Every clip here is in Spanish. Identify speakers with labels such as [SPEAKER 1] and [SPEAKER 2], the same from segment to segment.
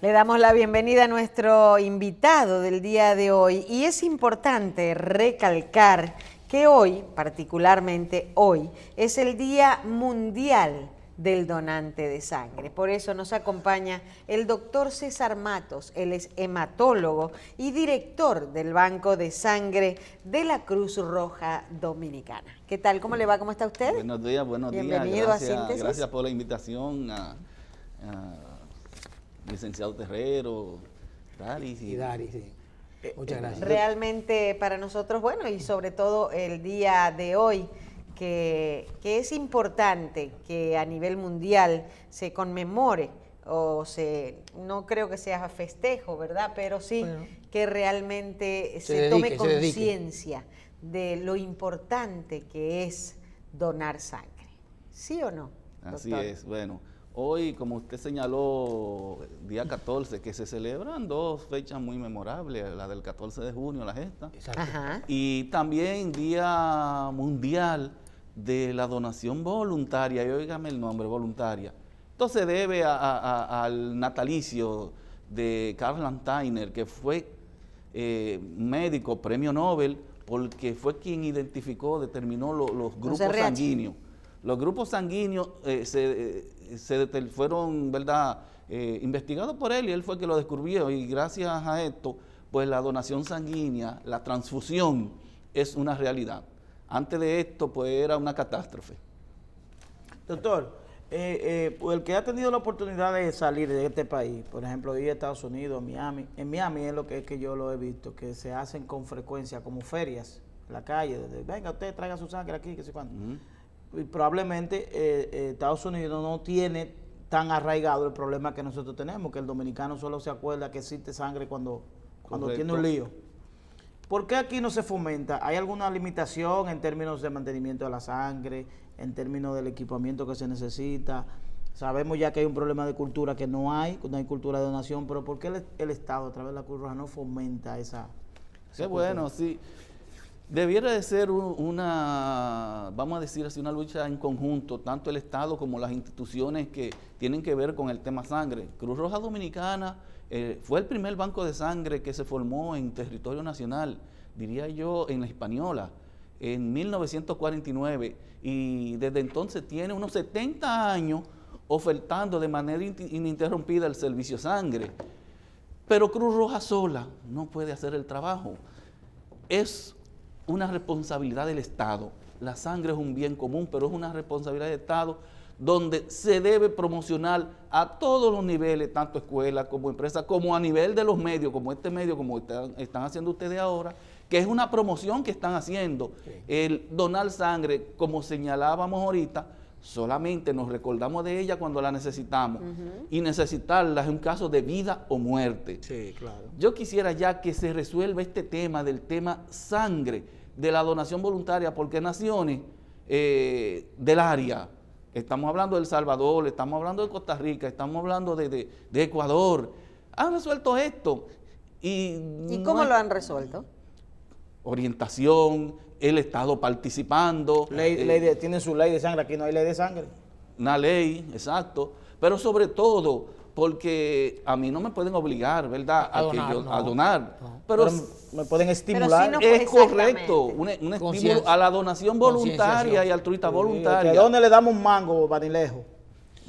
[SPEAKER 1] Le damos la bienvenida a nuestro invitado del día de hoy y es importante recalcar que hoy, particularmente hoy, es el Día Mundial del Donante de Sangre. Por eso nos acompaña el doctor César Matos. Él es hematólogo y director del Banco de Sangre de la Cruz Roja Dominicana. ¿Qué tal? ¿Cómo le va? ¿Cómo está usted?
[SPEAKER 2] Buenos días, buenos días.
[SPEAKER 1] Bienvenido a Síntesis.
[SPEAKER 2] Gracias por la invitación a licenciado Terrero, Daris.
[SPEAKER 3] Y Daris, sí. Muchas gracias.
[SPEAKER 1] Realmente para nosotros, bueno, y sobre todo el día de hoy, que es importante que a nivel mundial se conmemore no creo que sea festejo, ¿verdad? Pero sí que realmente se tome conciencia de lo importante que es donar sangre. ¿Sí o no, doctor?
[SPEAKER 2] Así es, bueno. Hoy, como usted señaló, día 14, que se celebran dos fechas muy memorables, la del 14 de junio, la gesta, y también Día Mundial de la Donación Voluntaria, y óigame el nombre, voluntaria. Esto se debe al natalicio de Karl Landsteiner, que fue médico, premio Nobel, porque fue quien determinó los grupos sanguíneos. Los grupos sanguíneos fueron, ¿verdad?, investigados por él y él fue el que lo descubrió, y gracias a esto, pues la donación sanguínea, la transfusión es una realidad. Antes de esto, pues era una catástrofe.
[SPEAKER 3] Doctor, el que ha tenido la oportunidad de salir de este país, por ejemplo, ir a Estados Unidos, Miami, en Miami es lo que yo lo he visto, que se hacen con frecuencia como ferias en la calle, venga usted, traiga su sangre aquí, que sé cuándo. Y probablemente Estados Unidos no tiene tan arraigado el problema que nosotros tenemos, que el dominicano solo se acuerda que existe sangre cuando tiene un lío. ¿Por qué aquí no se fomenta? ¿Hay alguna limitación en términos de mantenimiento de la sangre, en términos del equipamiento que se necesita? Sabemos ya que hay un problema de cultura que no hay cultura de donación, pero ¿por qué el Estado a través de la Cruz Roja no fomenta esa
[SPEAKER 2] Qué bueno, sí. Debiera de ser vamos a decir así, una lucha en conjunto, tanto el Estado como las instituciones que tienen que ver con el tema sangre. Cruz Roja Dominicana fue el primer banco de sangre que se formó en territorio nacional, diría yo, en la Hispaniola, en 1949, y desde entonces tiene unos 70 años ofertando de manera ininterrumpida el servicio sangre. Pero Cruz Roja sola no puede hacer el trabajo. Es una responsabilidad del Estado. La sangre es un bien común, pero es una responsabilidad del Estado donde se debe promocionar a todos los niveles, tanto escuelas como empresas, como a nivel de los medios, como este medio, como están haciendo ustedes ahora, que es una promoción que están haciendo. Sí. El donar sangre, como señalábamos ahorita, solamente nos recordamos de ella cuando la necesitamos. Y necesitarla es un caso de vida o muerte.
[SPEAKER 3] Sí, claro.
[SPEAKER 2] Yo quisiera ya que se resuelva este tema del tema sangre, de la donación voluntaria, porque naciones del área, estamos hablando de El Salvador, estamos hablando de Costa Rica, estamos hablando de Ecuador, han resuelto esto.
[SPEAKER 1] ¿Y cómo lo han resuelto?
[SPEAKER 2] Orientación, el Estado participando.
[SPEAKER 3] Tienen su ley de sangre, aquí no hay ley de sangre.
[SPEAKER 2] Una ley, exacto, pero sobre todo porque a mí no me pueden obligar, ¿verdad?, a donar. Pero
[SPEAKER 3] me pueden estimular.
[SPEAKER 1] Sí, no,
[SPEAKER 2] es correcto, un estímulo a la donación voluntaria y altruista voluntaria.
[SPEAKER 3] ¿De dónde le damos un mango, Banilejo?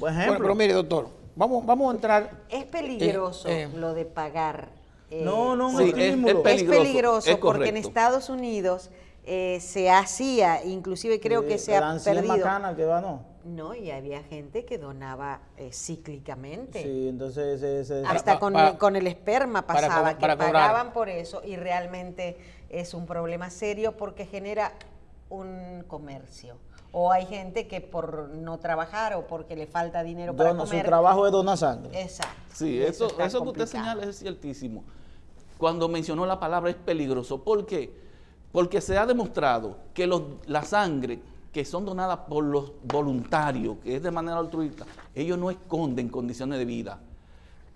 [SPEAKER 3] Por ejemplo. Bueno, pero mire, doctor, vamos a entrar.
[SPEAKER 1] Es peligroso lo de pagar.
[SPEAKER 3] No,
[SPEAKER 2] sí,
[SPEAKER 1] es peligroso porque en Estados Unidos se hacía, inclusive creo que se ha perdido.
[SPEAKER 3] Que va, ¿no?
[SPEAKER 1] No, y había gente que donaba cíclicamente.
[SPEAKER 3] Sí, entonces...
[SPEAKER 1] Hasta con el esperma pasaba, que pagaban por eso, y realmente es un problema serio porque genera un comercio. O hay gente que por no trabajar o porque le falta dinero para comer...
[SPEAKER 3] Su trabajo es donar sangre.
[SPEAKER 1] Exacto.
[SPEAKER 2] Sí, eso que usted señala es ciertísimo. Cuando mencionó la palabra es peligroso. ¿Por qué? Porque se ha demostrado que la sangre que son donadas por los voluntarios, que es de manera altruista, ellos no esconden condiciones de vida.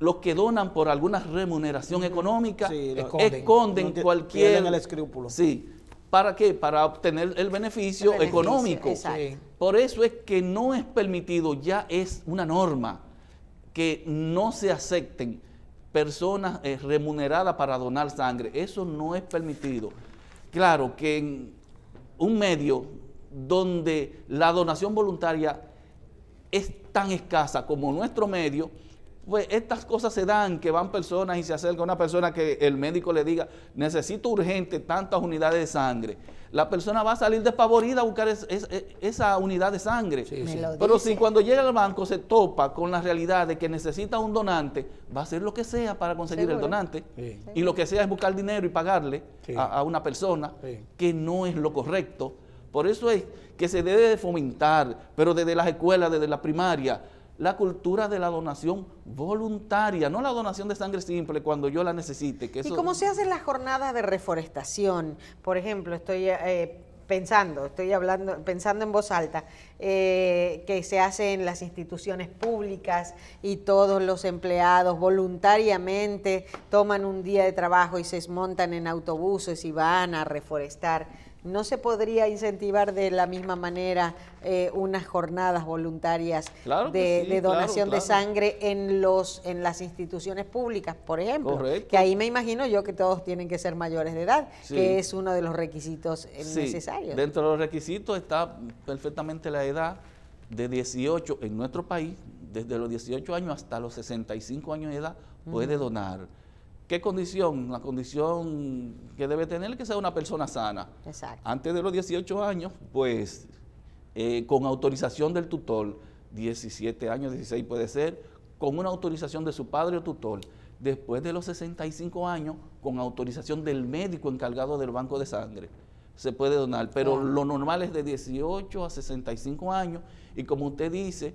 [SPEAKER 2] Los que donan por alguna remuneración económica, esconden cualquier...
[SPEAKER 3] Tienen el escrúpulo.
[SPEAKER 2] Sí. ¿Para qué? Para obtener el beneficio económico.
[SPEAKER 1] Exacto.
[SPEAKER 2] Por eso es que no es permitido, ya es una norma, que no se acepten personas remuneradas para donar sangre. Eso no es permitido. Claro que en un medio donde la donación voluntaria es tan escasa como nuestro medio, pues estas cosas se dan, que van personas y se acerca una persona que el médico le diga, necesito urgente tantas unidades de sangre. La persona va a salir despavorida a buscar esa unidad de sangre.
[SPEAKER 4] Sí, sí.
[SPEAKER 2] Pero si cuando llega al banco se topa con la realidad de que necesita un donante, va a hacer lo que sea para conseguir el
[SPEAKER 1] Seguro.
[SPEAKER 2] donante.
[SPEAKER 4] Sí.
[SPEAKER 2] Y lo que sea es buscar dinero y pagarle
[SPEAKER 4] Sí.
[SPEAKER 2] a una persona,
[SPEAKER 4] Sí.
[SPEAKER 2] que no es lo correcto. Por eso es que se debe de fomentar, pero desde las escuelas, desde la primaria, la cultura de la donación voluntaria, no la donación de sangre simple cuando yo la necesite. Que
[SPEAKER 1] ¿Y
[SPEAKER 2] eso,
[SPEAKER 1] cómo se hacen las jornadas de reforestación? Por ejemplo, estoy pensando en voz alta, que se hace en las instituciones públicas y todos los empleados voluntariamente toman un día de trabajo y se montan en autobuses y van a reforestar. ¿No se podría incentivar de la misma manera unas jornadas voluntarias
[SPEAKER 2] Claro que sí,
[SPEAKER 1] de donación
[SPEAKER 2] claro.
[SPEAKER 1] de sangre en las instituciones públicas, por ejemplo?
[SPEAKER 2] Correcto.
[SPEAKER 1] Que ahí me imagino yo que todos tienen que ser mayores de edad,
[SPEAKER 2] Sí.
[SPEAKER 1] que es uno de los requisitos
[SPEAKER 2] sí,
[SPEAKER 1] necesarios.
[SPEAKER 2] dentro de los requisitos está perfectamente la edad de 18 en nuestro país, desde los 18 años hasta los 65 años de edad puede donar. ¿Qué condición? La condición que debe tener es que sea una persona sana.
[SPEAKER 1] Exacto.
[SPEAKER 2] Antes de los 18 años, pues, con autorización del tutor, 17 años, 16 puede ser, con una autorización de su padre o tutor. Después de los 65 años, con autorización del médico encargado del banco de sangre, se puede donar. Pero lo normal es de 18 a 65 años, y como usted dice,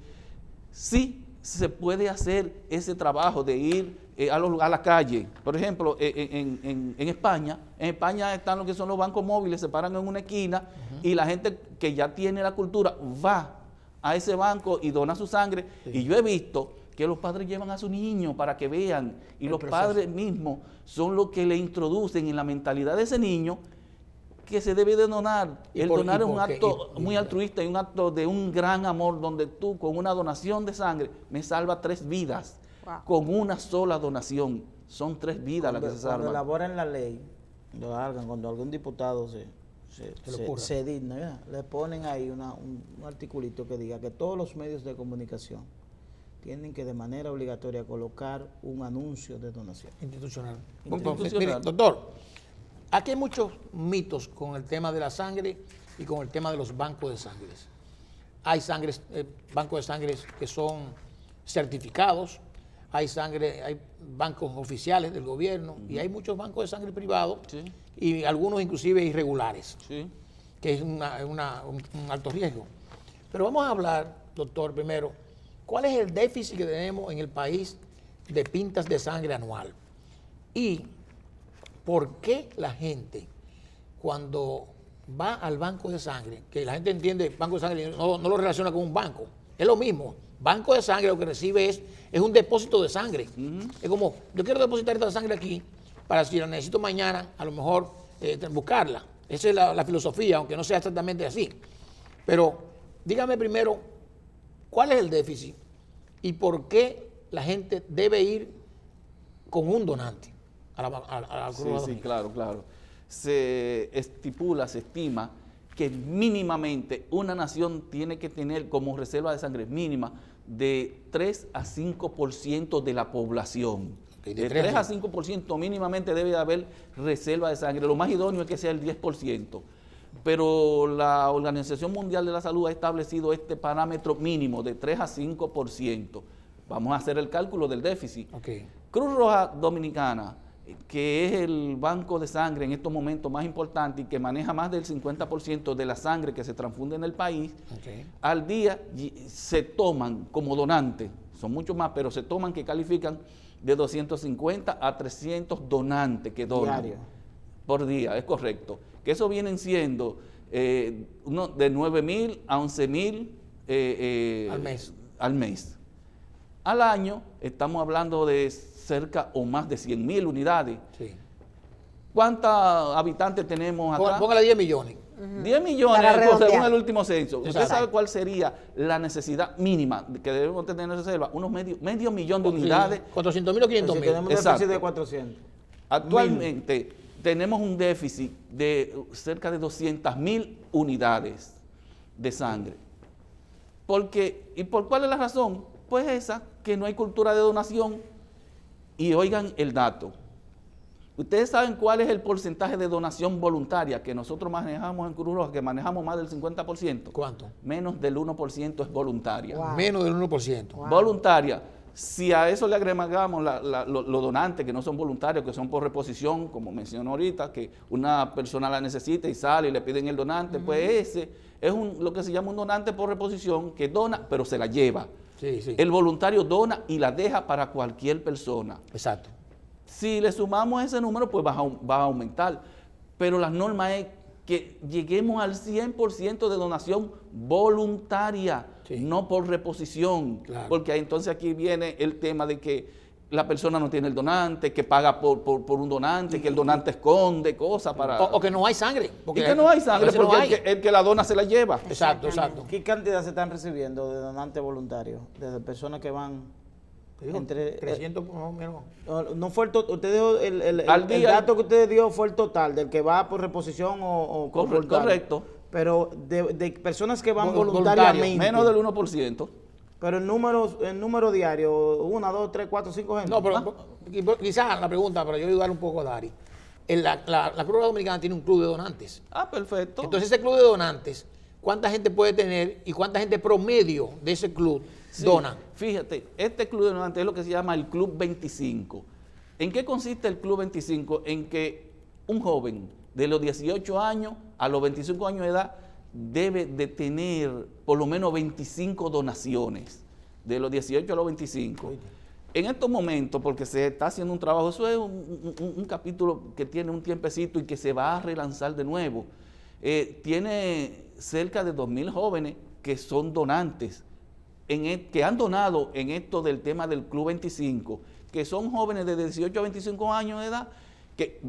[SPEAKER 2] sí se puede hacer ese trabajo de ir a la calle. Por ejemplo, en España están lo que son los bancos móviles, se paran en una esquina y la gente que ya tiene la cultura va a ese banco y dona su sangre.
[SPEAKER 4] Sí.
[SPEAKER 2] Y yo he visto que los padres llevan a su niño para que vean, y los
[SPEAKER 4] proceso.
[SPEAKER 2] padres mismos son los que le introducen en la mentalidad de ese niño que se debe de donar.
[SPEAKER 4] ¿Y
[SPEAKER 2] El
[SPEAKER 4] por-
[SPEAKER 2] donar
[SPEAKER 4] y
[SPEAKER 2] es un
[SPEAKER 4] por qué?
[SPEAKER 2] acto
[SPEAKER 4] Y-
[SPEAKER 2] muy altruista y un acto de un gran amor, donde tú con una donación de sangre me salva 3 vidas.
[SPEAKER 1] Wow.
[SPEAKER 2] Con una sola donación son 3 vidas las que se
[SPEAKER 3] Cuando
[SPEAKER 2] salvan.
[SPEAKER 3] elaboran la ley, cuando algún diputado
[SPEAKER 4] le ocurra.
[SPEAKER 3] se digna, ¿verdad? Le ponen ahí un articulito que diga que todos los medios de comunicación tienen que de manera obligatoria colocar un anuncio de donación.
[SPEAKER 4] Institucional.
[SPEAKER 2] Institucional.
[SPEAKER 4] Mire, doctor, aquí hay muchos mitos con el tema de la sangre y con el tema de los bancos de sangre. Hay bancos de sangre que son certificados, hay bancos oficiales del gobierno y hay muchos bancos de sangre privados
[SPEAKER 2] Sí.
[SPEAKER 4] y algunos inclusive irregulares,
[SPEAKER 2] Sí.
[SPEAKER 4] que es un alto riesgo. Pero vamos a hablar, doctor, primero, ¿cuál es el déficit que tenemos en el país de pintas de sangre anual? Y ¿por qué la gente, cuando va al banco de sangre, que la gente entiende banco de sangre, no lo relaciona con un banco, es lo mismo? Banco de sangre lo que recibe es un depósito de sangre. Es como, yo quiero depositar esta sangre aquí para si la necesito mañana, a lo mejor buscarla. Esa es la filosofía, aunque no sea exactamente así. Pero dígame primero, ¿cuál es el déficit y por qué la gente debe ir con un donante a la Cruz
[SPEAKER 2] Sí,
[SPEAKER 4] Roja
[SPEAKER 2] sí,
[SPEAKER 4] Dominicana?
[SPEAKER 2] claro. Se estima que mínimamente una nación tiene que tener como reserva de sangre mínima de 3 a 5% de la población.
[SPEAKER 4] Ok, de
[SPEAKER 2] De
[SPEAKER 4] 3
[SPEAKER 2] 3 a 5% mínimamente debe de haber reserva de sangre. Lo más idóneo es que sea el 10%. Pero la Organización Mundial de la Salud ha establecido este parámetro mínimo de 3 a 5%. Vamos a hacer el cálculo del déficit.
[SPEAKER 4] Ok.
[SPEAKER 2] Cruz Roja Dominicana, que es el banco de sangre en estos momentos más importante y que maneja más del 50% de la sangre que se transfunde en el país,
[SPEAKER 4] Ok.
[SPEAKER 2] al día se toman como donantes, son muchos más, pero se toman que califican de 250 a 300 donantes que donan.
[SPEAKER 3] Diario.
[SPEAKER 2] Por día, es correcto. Que eso vienen siendo de 9.000 a 11.000
[SPEAKER 4] Al mes.
[SPEAKER 2] Al año estamos hablando de cerca o más de 100.000 unidades.
[SPEAKER 4] Sí.
[SPEAKER 2] ¿Cuántos habitantes tenemos acá?
[SPEAKER 4] Póngale 10 millones.
[SPEAKER 2] 10 millones
[SPEAKER 1] Para
[SPEAKER 2] según
[SPEAKER 1] redondear.
[SPEAKER 2] el último censo. ¿Usted
[SPEAKER 4] Exacto.
[SPEAKER 2] sabe cuál sería la necesidad mínima que debemos tener en reserva? Unos medio millón de unidades.
[SPEAKER 4] 400.000 o 500.000.
[SPEAKER 3] Tenemos un
[SPEAKER 2] Exacto.
[SPEAKER 3] déficit de 400.
[SPEAKER 2] Actualmente tenemos un déficit de cerca de 200.000 unidades de sangre. ¿Y por cuál es la razón? Pues esa, que no hay cultura de donación. Y oigan el dato. Ustedes saben cuál es el porcentaje de donación voluntaria que nosotros manejamos en Cruz Roja, que manejamos más del 50%.
[SPEAKER 4] ¿Cuánto?
[SPEAKER 2] Menos del 1% es voluntaria.
[SPEAKER 1] Wow.
[SPEAKER 4] Menos del 1%.
[SPEAKER 1] Wow.
[SPEAKER 2] Voluntaria. Si a eso le agregamos los donantes que no son voluntarios, que son por reposición, como mencionó ahorita, que una persona la necesita y sale y le piden el donante, pues ese es lo que se llama un donante por reposición, que dona, pero se la lleva.
[SPEAKER 4] Sí, sí.
[SPEAKER 2] El voluntario dona y la deja para cualquier persona.
[SPEAKER 4] Exacto.
[SPEAKER 2] Si le sumamos ese número, pues va a aumentar. Pero la norma es que lleguemos al 100% de donación voluntaria,
[SPEAKER 4] Sí.
[SPEAKER 2] no por reposición.
[SPEAKER 4] Claro.
[SPEAKER 2] Porque entonces aquí viene el tema de que la persona no tiene el donante, que paga por un donante, que el donante esconde cosas para...
[SPEAKER 4] O que no hay sangre.
[SPEAKER 2] y que no hay sangre,
[SPEAKER 4] a veces no
[SPEAKER 2] porque
[SPEAKER 4] hay.
[SPEAKER 2] el que la dona se la lleva.
[SPEAKER 4] Exacto, exacto.
[SPEAKER 3] ¿Qué cantidad se están recibiendo de donantes voluntarios? De personas que van
[SPEAKER 4] Te digo,
[SPEAKER 3] entre...
[SPEAKER 4] 300 más o menos.
[SPEAKER 3] no fue usted dijo el
[SPEAKER 2] Al día-
[SPEAKER 3] dato que usted dio fue el total, del que va por reposición o voluntario.
[SPEAKER 2] Correcto.
[SPEAKER 3] Pero de personas que van
[SPEAKER 4] Voluntario,
[SPEAKER 3] voluntariamente.
[SPEAKER 2] Menos del 1%.
[SPEAKER 3] Pero el número diario, 1, 2, 3, 4, 5 gente.
[SPEAKER 4] No, pero quizás la pregunta, para yo ayudar un poco a Dari. La Cruz Roja Dominicana tiene un club de donantes.
[SPEAKER 2] Ah, perfecto.
[SPEAKER 4] Entonces, ese club de donantes, ¿cuánta gente puede tener y cuánta gente promedio de ese club
[SPEAKER 2] Sí,
[SPEAKER 4] dona?
[SPEAKER 2] Fíjate, este club de donantes es lo que se llama el Club 25. ¿En qué consiste el Club 25? En que un joven de los 18 años a los 25 años de edad debe de tener por lo menos 25 donaciones, de los 18 a los 25. En estos momentos, porque se está haciendo un trabajo, eso es un capítulo que tiene un tiempecito y que se va a relanzar de nuevo. Tiene cerca de 2.000 jóvenes que son donantes, que han donado en esto del tema del Club 25, que son jóvenes de 18 a 25 años de edad, que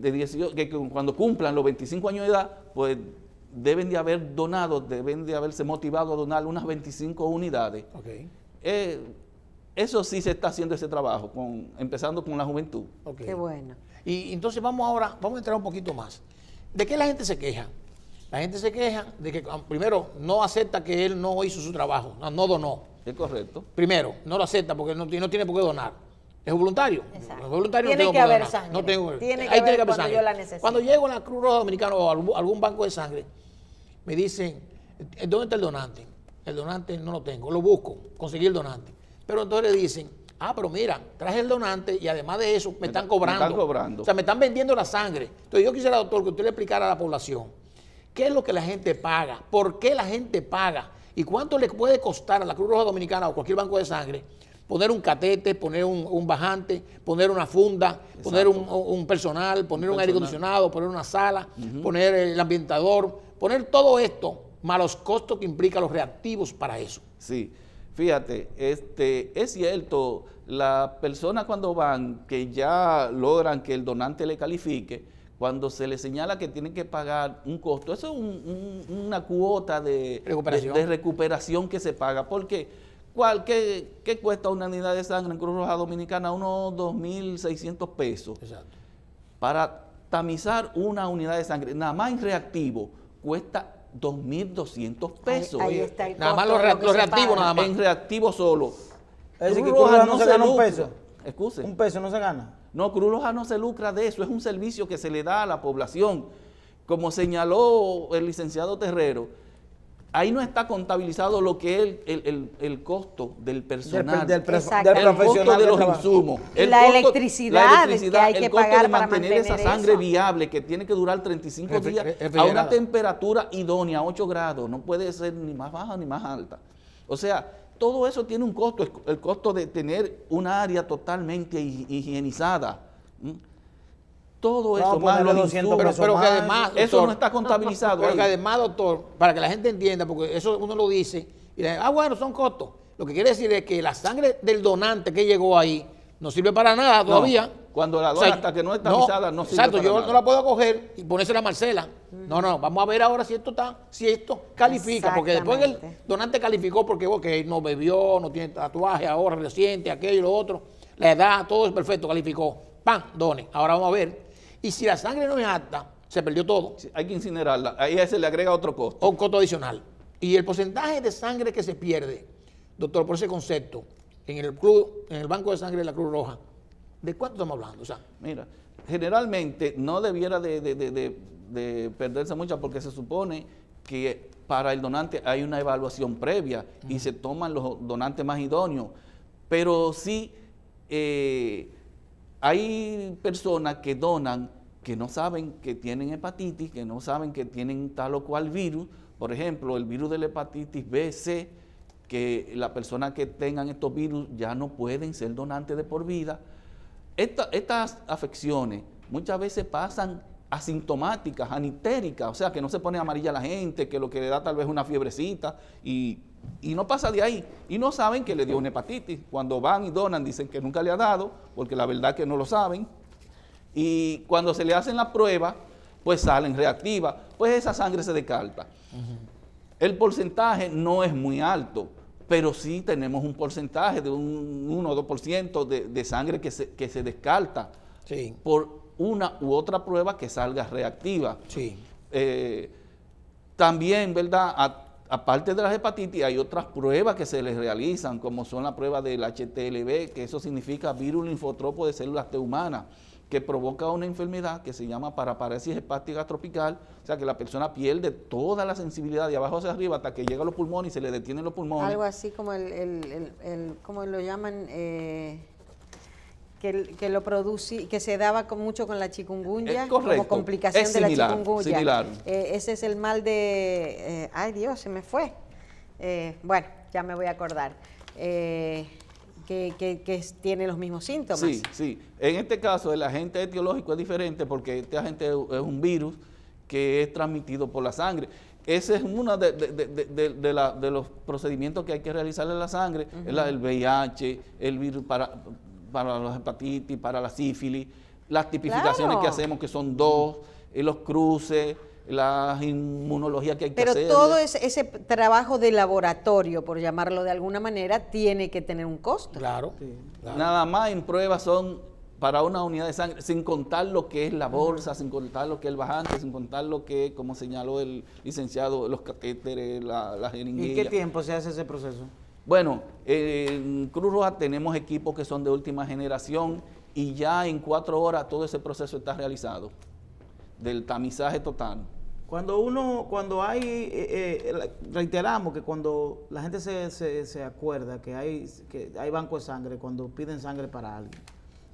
[SPEAKER 2] cuando cumplan los 25 años de edad, pues deben de haber donado, deben de haberse motivado a donar unas 25 unidades.
[SPEAKER 4] Ok,
[SPEAKER 2] Eso sí se está haciendo ese trabajo, empezando con la juventud.
[SPEAKER 4] ok.
[SPEAKER 1] Qué bueno.
[SPEAKER 4] Y entonces vamos a entrar un poquito más. ¿De qué la gente se queja? La gente se queja de que, primero, no acepta que él no hizo su trabajo, no donó.
[SPEAKER 2] Es correcto.
[SPEAKER 4] Primero, no lo acepta porque no tiene por qué donar. Es voluntario.
[SPEAKER 1] Exacto.
[SPEAKER 4] Es voluntario,
[SPEAKER 1] Tiene
[SPEAKER 4] no tengo
[SPEAKER 1] que
[SPEAKER 4] por qué
[SPEAKER 1] haber
[SPEAKER 4] donar.
[SPEAKER 1] sangre.
[SPEAKER 4] No tengo,
[SPEAKER 1] Tiene que
[SPEAKER 4] ahí
[SPEAKER 1] haber
[SPEAKER 4] haber
[SPEAKER 1] cuando yo la necesite.
[SPEAKER 4] Cuando llego a la Cruz Roja Dominicana o a algún banco de sangre, me dicen, ¿dónde está el donante? El donante no lo tengo, lo busco, conseguí el donante. Pero entonces le dicen, pero mira, traje el donante y además de eso me están cobrando.
[SPEAKER 2] Me están cobrando.
[SPEAKER 4] O sea, me están vendiendo la sangre. Entonces yo quisiera, doctor, que usted le explicara a la población qué es lo que la gente paga, por qué la gente paga y cuánto le puede costar a la Cruz Roja Dominicana o cualquier banco de sangre poner un catete, poner un bajante, poner una funda, poner un personal, poner un aire acondicionado, poner una sala, poner el ambientador, poner todo esto, más los costos que implica los reactivos para eso.
[SPEAKER 2] Sí, fíjate, es cierto, las personas cuando van, que ya logran que el donante le califique, cuando se les señala que tienen que pagar un costo, eso es una cuota de recuperación que se paga, porque ¿qué cuesta una unidad de sangre en Cruz Roja Dominicana? Unos 2.600 pesos.
[SPEAKER 4] Exacto.
[SPEAKER 2] Para tamizar una unidad de sangre, nada más en reactivo, cuesta 2.200 pesos.
[SPEAKER 1] Ahí está el
[SPEAKER 4] Nada más
[SPEAKER 1] costo de lo que
[SPEAKER 4] los
[SPEAKER 1] se
[SPEAKER 4] reactivos,
[SPEAKER 1] paga.
[SPEAKER 4] nada más.
[SPEAKER 2] En reactivo solo.
[SPEAKER 3] Es decir, que
[SPEAKER 2] Cruz
[SPEAKER 3] Cruz
[SPEAKER 2] Roja
[SPEAKER 3] Roja no se gana un
[SPEAKER 2] lucra.
[SPEAKER 3] peso.
[SPEAKER 2] Excuse.
[SPEAKER 3] Un peso no se gana.
[SPEAKER 2] No, Cruz Roja no se lucra de eso, es un servicio que se le da a la población. Como señaló el licenciado Terrero, ahí no está contabilizado lo que es el costo del personal,
[SPEAKER 1] Exacto.
[SPEAKER 3] del
[SPEAKER 2] el costo
[SPEAKER 3] profesional
[SPEAKER 2] de
[SPEAKER 3] que
[SPEAKER 2] los
[SPEAKER 3] trabaja.
[SPEAKER 2] insumos,
[SPEAKER 1] La electricidad que hay que
[SPEAKER 2] el costo
[SPEAKER 1] pagar
[SPEAKER 2] de
[SPEAKER 1] para
[SPEAKER 2] mantener esa
[SPEAKER 1] mantener
[SPEAKER 2] sangre
[SPEAKER 1] eso.
[SPEAKER 2] viable que tiene que durar 35 días a
[SPEAKER 4] refrigerada.
[SPEAKER 2] una temperatura idónea, 8 grados, no puede ser ni más baja ni más alta. O sea, todo eso tiene un costo, el costo de tener un área totalmente higienizada. Todo eso, más
[SPEAKER 3] ponerle
[SPEAKER 2] los
[SPEAKER 3] 200
[SPEAKER 2] insumos.
[SPEAKER 3] pesos
[SPEAKER 4] Pero que
[SPEAKER 3] más.
[SPEAKER 4] además,
[SPEAKER 2] Eso
[SPEAKER 4] doctor,
[SPEAKER 2] no está contabilizado
[SPEAKER 4] Pero
[SPEAKER 2] ahí.
[SPEAKER 4] que además, doctor, para que la gente entienda, porque eso uno lo dice, y le bueno, son costos. Lo que quiere decir es que la sangre del donante que llegó ahí no sirve para nada todavía.
[SPEAKER 2] Cuando la
[SPEAKER 4] O sea,
[SPEAKER 2] dona hasta que no está tamizada no sirve
[SPEAKER 4] exacto,
[SPEAKER 2] para
[SPEAKER 4] yo
[SPEAKER 2] nada.
[SPEAKER 4] no la puedo coger y ponérsela a Marcela. No, vamos a ver ahora si esto califica, porque después que el
[SPEAKER 1] Exactamente.
[SPEAKER 4] donante calificó porque no bebió, no tiene tatuaje ahora reciente, aquello y lo otro, la edad, todo es perfecto, calificó. ¡Pam! Done. Ahora vamos a ver. Y si la sangre no es apta, se perdió todo.
[SPEAKER 2] Sí, hay que incinerarla. Ahí se le agrega otro costo.
[SPEAKER 4] O un costo adicional. Y el porcentaje de sangre que se pierde, doctor, por ese concepto, en el banco de sangre de la Cruz Roja, ¿de cuánto estamos hablando? O sea,
[SPEAKER 2] Mira, generalmente no debiera de perderse mucho porque se supone que para el donante hay una evaluación previa y se toman los donantes más idóneos. Pero sí hay personas que donan que no saben que tienen hepatitis, que no saben que tienen tal o cual virus. Por ejemplo, el virus de la hepatitis B, C, que las personas que tengan estos virus ya no pueden ser donantes de por vida. Estas afecciones muchas veces pasan asintomáticas, anitéricas, o sea, que no se pone amarilla la gente, que lo que le da tal vez una fiebrecita y no pasa de ahí. Y no saben que le dio una hepatitis. Cuando van y donan dicen que nunca le ha dado, porque la verdad es que no lo saben. Y cuando se le hacen las pruebas, pues salen reactivas, pues esa sangre se descarta. El porcentaje no es muy alto, pero sí tenemos un porcentaje de un 1 o 2% de sangre que se descarta
[SPEAKER 4] sí,
[SPEAKER 2] por una u otra prueba que salga reactiva.
[SPEAKER 4] sí.
[SPEAKER 2] También, ¿verdad? Aparte de las hepatitis, hay otras pruebas que se les realizan, como son la prueba del HTLV, que eso significa virus linfotropo de células T humanas, que provoca una enfermedad que se llama paraparesis hepática tropical, o sea que la persona pierde toda la sensibilidad de abajo hacia arriba hasta que llega a los pulmones y se le detienen los pulmones.
[SPEAKER 1] Algo así como ¿cómo lo llaman? Que lo produce, que se daba mucho con la chikungunya,
[SPEAKER 2] Es correcto,
[SPEAKER 1] como complicación
[SPEAKER 2] es
[SPEAKER 1] de
[SPEAKER 2] similar,
[SPEAKER 1] la chikungunya.
[SPEAKER 2] similar.
[SPEAKER 1] Ese es el mal de, ay Dios, se me fue. Bueno, ya me voy a acordar. Que tiene los mismos síntomas.
[SPEAKER 2] Sí, sí. En este caso, el agente etiológico es diferente porque este agente es un virus que es transmitido por la sangre. Ese es uno de los procedimientos que hay que realizar en la sangre, el VIH, el virus para la hepatitis, para la sífilis, las tipificaciones
[SPEAKER 1] Claro.
[SPEAKER 2] que hacemos, que son 2, los cruces, la inmunología que hay que
[SPEAKER 1] Pero
[SPEAKER 2] hacer.
[SPEAKER 1] todo ese trabajo de laboratorio, por llamarlo de alguna manera, tiene que tener un costo.
[SPEAKER 4] Claro.
[SPEAKER 3] Sí.
[SPEAKER 4] claro.
[SPEAKER 2] Nada más en pruebas son para una unidad de sangre, sin contar lo que es la bolsa, sin contar lo que es el bajante, sin contar lo que es, como señaló el licenciado, los catéteres, la jeringuilla.
[SPEAKER 3] ¿Y qué tiempo se hace ese proceso?
[SPEAKER 2] Bueno, en Cruz Roja tenemos equipos que son de última generación y ya en 4 horas todo ese proceso está realizado, del tamizaje total.
[SPEAKER 3] Cuando hay, reiteramos que cuando la gente se acuerda que hay banco de sangre, cuando piden sangre para alguien,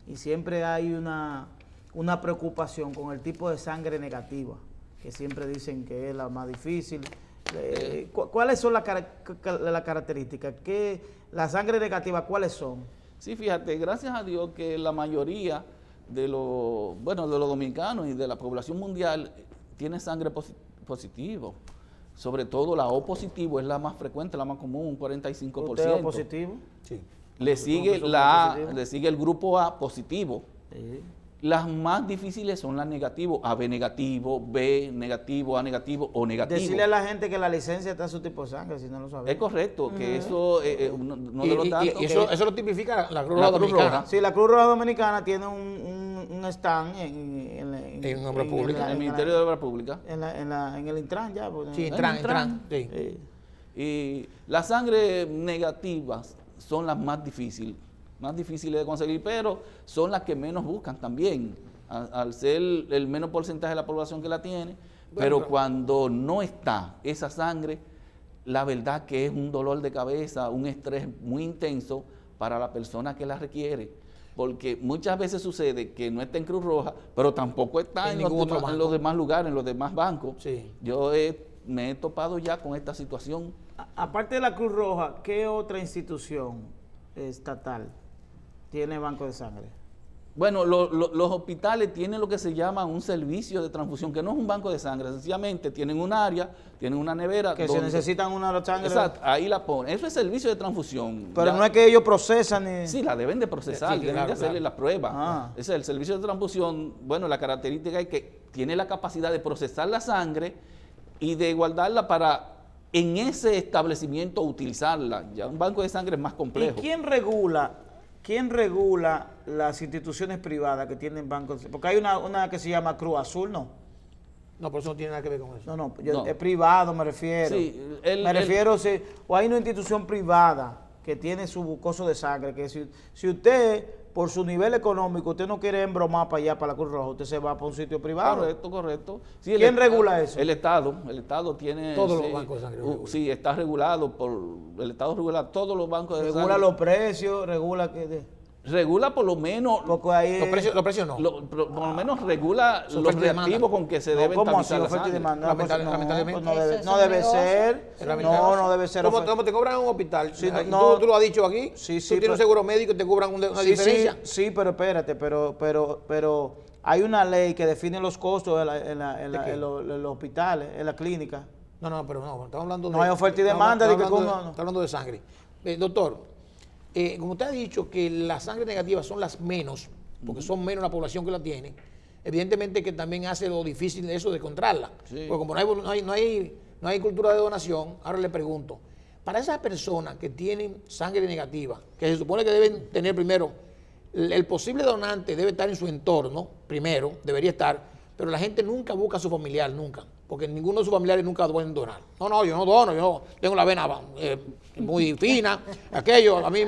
[SPEAKER 3] y siempre hay una preocupación con el tipo de sangre negativa, que siempre dicen que es la más difícil. ¿Cuáles son las características? ¿La sangre negativa cuáles son?
[SPEAKER 2] Sí, fíjate, gracias a Dios que la mayoría de los dominicanos y de la población mundial tiene sangre positivo. Sobre todo la O positivo es la más frecuente, la más común, un 45%.
[SPEAKER 3] ¿Usted es positivo?
[SPEAKER 4] Sí.
[SPEAKER 2] Le sigue
[SPEAKER 3] ¿Cómo que son
[SPEAKER 2] la A,
[SPEAKER 3] positivos?
[SPEAKER 2] le sigue el grupo A positivo.
[SPEAKER 3] Sí.
[SPEAKER 2] Las más difíciles son las negativos, AB negativo, B negativo, A negativo o negativo.
[SPEAKER 3] Decirle a la gente que la licencia está a su tipo de sangre, si no lo sabe.
[SPEAKER 2] Es correcto, que eso no de los datos.
[SPEAKER 4] Y eso lo tipifica la Cruz
[SPEAKER 2] La
[SPEAKER 4] Roja
[SPEAKER 2] Cruz
[SPEAKER 4] Dominicana.
[SPEAKER 2] Roja.
[SPEAKER 3] Sí, la Cruz Roja Dominicana tiene un stand en
[SPEAKER 4] Obras Públicas.
[SPEAKER 2] el Ministerio de la República.
[SPEAKER 3] en el Intran ya. Pues,
[SPEAKER 4] Sí,
[SPEAKER 3] en-
[SPEAKER 4] entran. Sí.
[SPEAKER 2] Y las sangre negativas son las más difíciles de conseguir, pero son las que menos buscan también, al ser el menos porcentaje de la población que la tiene. Pero cuando no está esa sangre, la verdad que es un dolor de cabeza, un estrés muy intenso para la persona que la requiere. Porque muchas veces sucede que no está en Cruz Roja, pero tampoco está
[SPEAKER 4] En
[SPEAKER 2] en
[SPEAKER 4] ningún otro
[SPEAKER 2] en los demás lugares, en los demás bancos.
[SPEAKER 4] Sí.
[SPEAKER 2] Yo me he topado ya con esta situación.
[SPEAKER 3] Aparte de la Cruz Roja, ¿qué otra institución estatal tiene banco de sangre?
[SPEAKER 2] Bueno, los hospitales tienen lo que se llama un servicio de transfusión, que no es un banco de sangre, sencillamente tienen un área, tienen una nevera.
[SPEAKER 3] Que se necesitan una sangre.
[SPEAKER 2] Exacto, ahí la ponen. Eso es servicio de transfusión.
[SPEAKER 3] Pero no es que ellos procesan ni...
[SPEAKER 2] Sí, la deben de procesar,
[SPEAKER 4] Sí,
[SPEAKER 2] deben
[SPEAKER 4] claro,
[SPEAKER 2] de hacerle
[SPEAKER 4] claro.
[SPEAKER 2] la prueba.
[SPEAKER 3] Ah.
[SPEAKER 2] Ese es el servicio de transfusión. Bueno, la característica es que tiene la capacidad de procesar la sangre y de guardarla para en ese establecimiento utilizarla. Ya un banco de sangre es más
[SPEAKER 3] ¿Y
[SPEAKER 2] complejo.
[SPEAKER 3] quién regula las instituciones privadas que tienen bancos? Porque hay una que se llama Cruz Azul, ¿no?
[SPEAKER 4] No, por eso no tiene nada que ver con eso.
[SPEAKER 3] No,
[SPEAKER 2] No.
[SPEAKER 3] es privado, me refiero.
[SPEAKER 2] Sí,
[SPEAKER 3] O hay una institución privada que tiene su coso de sangre, que si usted, por su nivel económico, usted no quiere embromar para allá, para la Cruz Roja, usted se va para un sitio privado.
[SPEAKER 2] Correcto, correcto. Sí,
[SPEAKER 3] ¿Quién regula eso?
[SPEAKER 2] El Estado tiene...
[SPEAKER 4] Todos
[SPEAKER 2] sí,
[SPEAKER 4] los bancos de sangre regulan.
[SPEAKER 2] Sí, está regulado por... El Estado regula todos los bancos de
[SPEAKER 3] Regula
[SPEAKER 2] sangre.
[SPEAKER 3] los precios, regula que...
[SPEAKER 2] Regula por lo menos...
[SPEAKER 3] Porque ahí
[SPEAKER 4] Los precios no.
[SPEAKER 2] por lo menos regula
[SPEAKER 4] Son
[SPEAKER 2] los
[SPEAKER 4] oferta y demanda.
[SPEAKER 2] reactivos con que se
[SPEAKER 3] no,
[SPEAKER 2] deben
[SPEAKER 3] ¿cómo así?
[SPEAKER 2] tapizar la
[SPEAKER 3] Oferta y
[SPEAKER 2] sangre.
[SPEAKER 3] demanda. No, pues,
[SPEAKER 4] Lamentablemente.
[SPEAKER 3] no debe,
[SPEAKER 1] Eso es
[SPEAKER 3] no
[SPEAKER 1] un
[SPEAKER 3] debe
[SPEAKER 1] negocio.
[SPEAKER 3] ser. No debe ser.
[SPEAKER 4] Como te cobran en un hospital.
[SPEAKER 3] Sí,
[SPEAKER 4] y
[SPEAKER 3] no.
[SPEAKER 4] tú lo has dicho aquí.
[SPEAKER 3] Sí, sí,
[SPEAKER 4] tú tienes
[SPEAKER 3] pero-
[SPEAKER 4] un seguro médico y te cobran una
[SPEAKER 3] Sí,
[SPEAKER 4] diferencia.
[SPEAKER 3] sí, pero espérate, pero hay una ley que define los costos en
[SPEAKER 4] qué?
[SPEAKER 3] los hospitales, en la clínica.
[SPEAKER 4] No, pero no, estamos hablando de...
[SPEAKER 3] No hay oferta y demanda, de que
[SPEAKER 4] estamos
[SPEAKER 3] cómo-
[SPEAKER 4] estamos hablando de sangre. Doctor, como usted ha dicho que las sangres negativas son las menos, porque son menos la población que la tiene, evidentemente que también hace lo difícil eso de encontrarla.
[SPEAKER 2] Sí.
[SPEAKER 4] Porque como no hay cultura de donación, ahora le pregunto, para esas personas que tienen sangre negativa, que se supone que deben tener primero, el posible donante debe estar en su entorno, primero, debería estar, pero la gente nunca busca a su familiar, nunca, porque ninguno de sus familiares nunca pueden donar. No, yo no dono, yo tengo la vena muy fina, aquello, a mí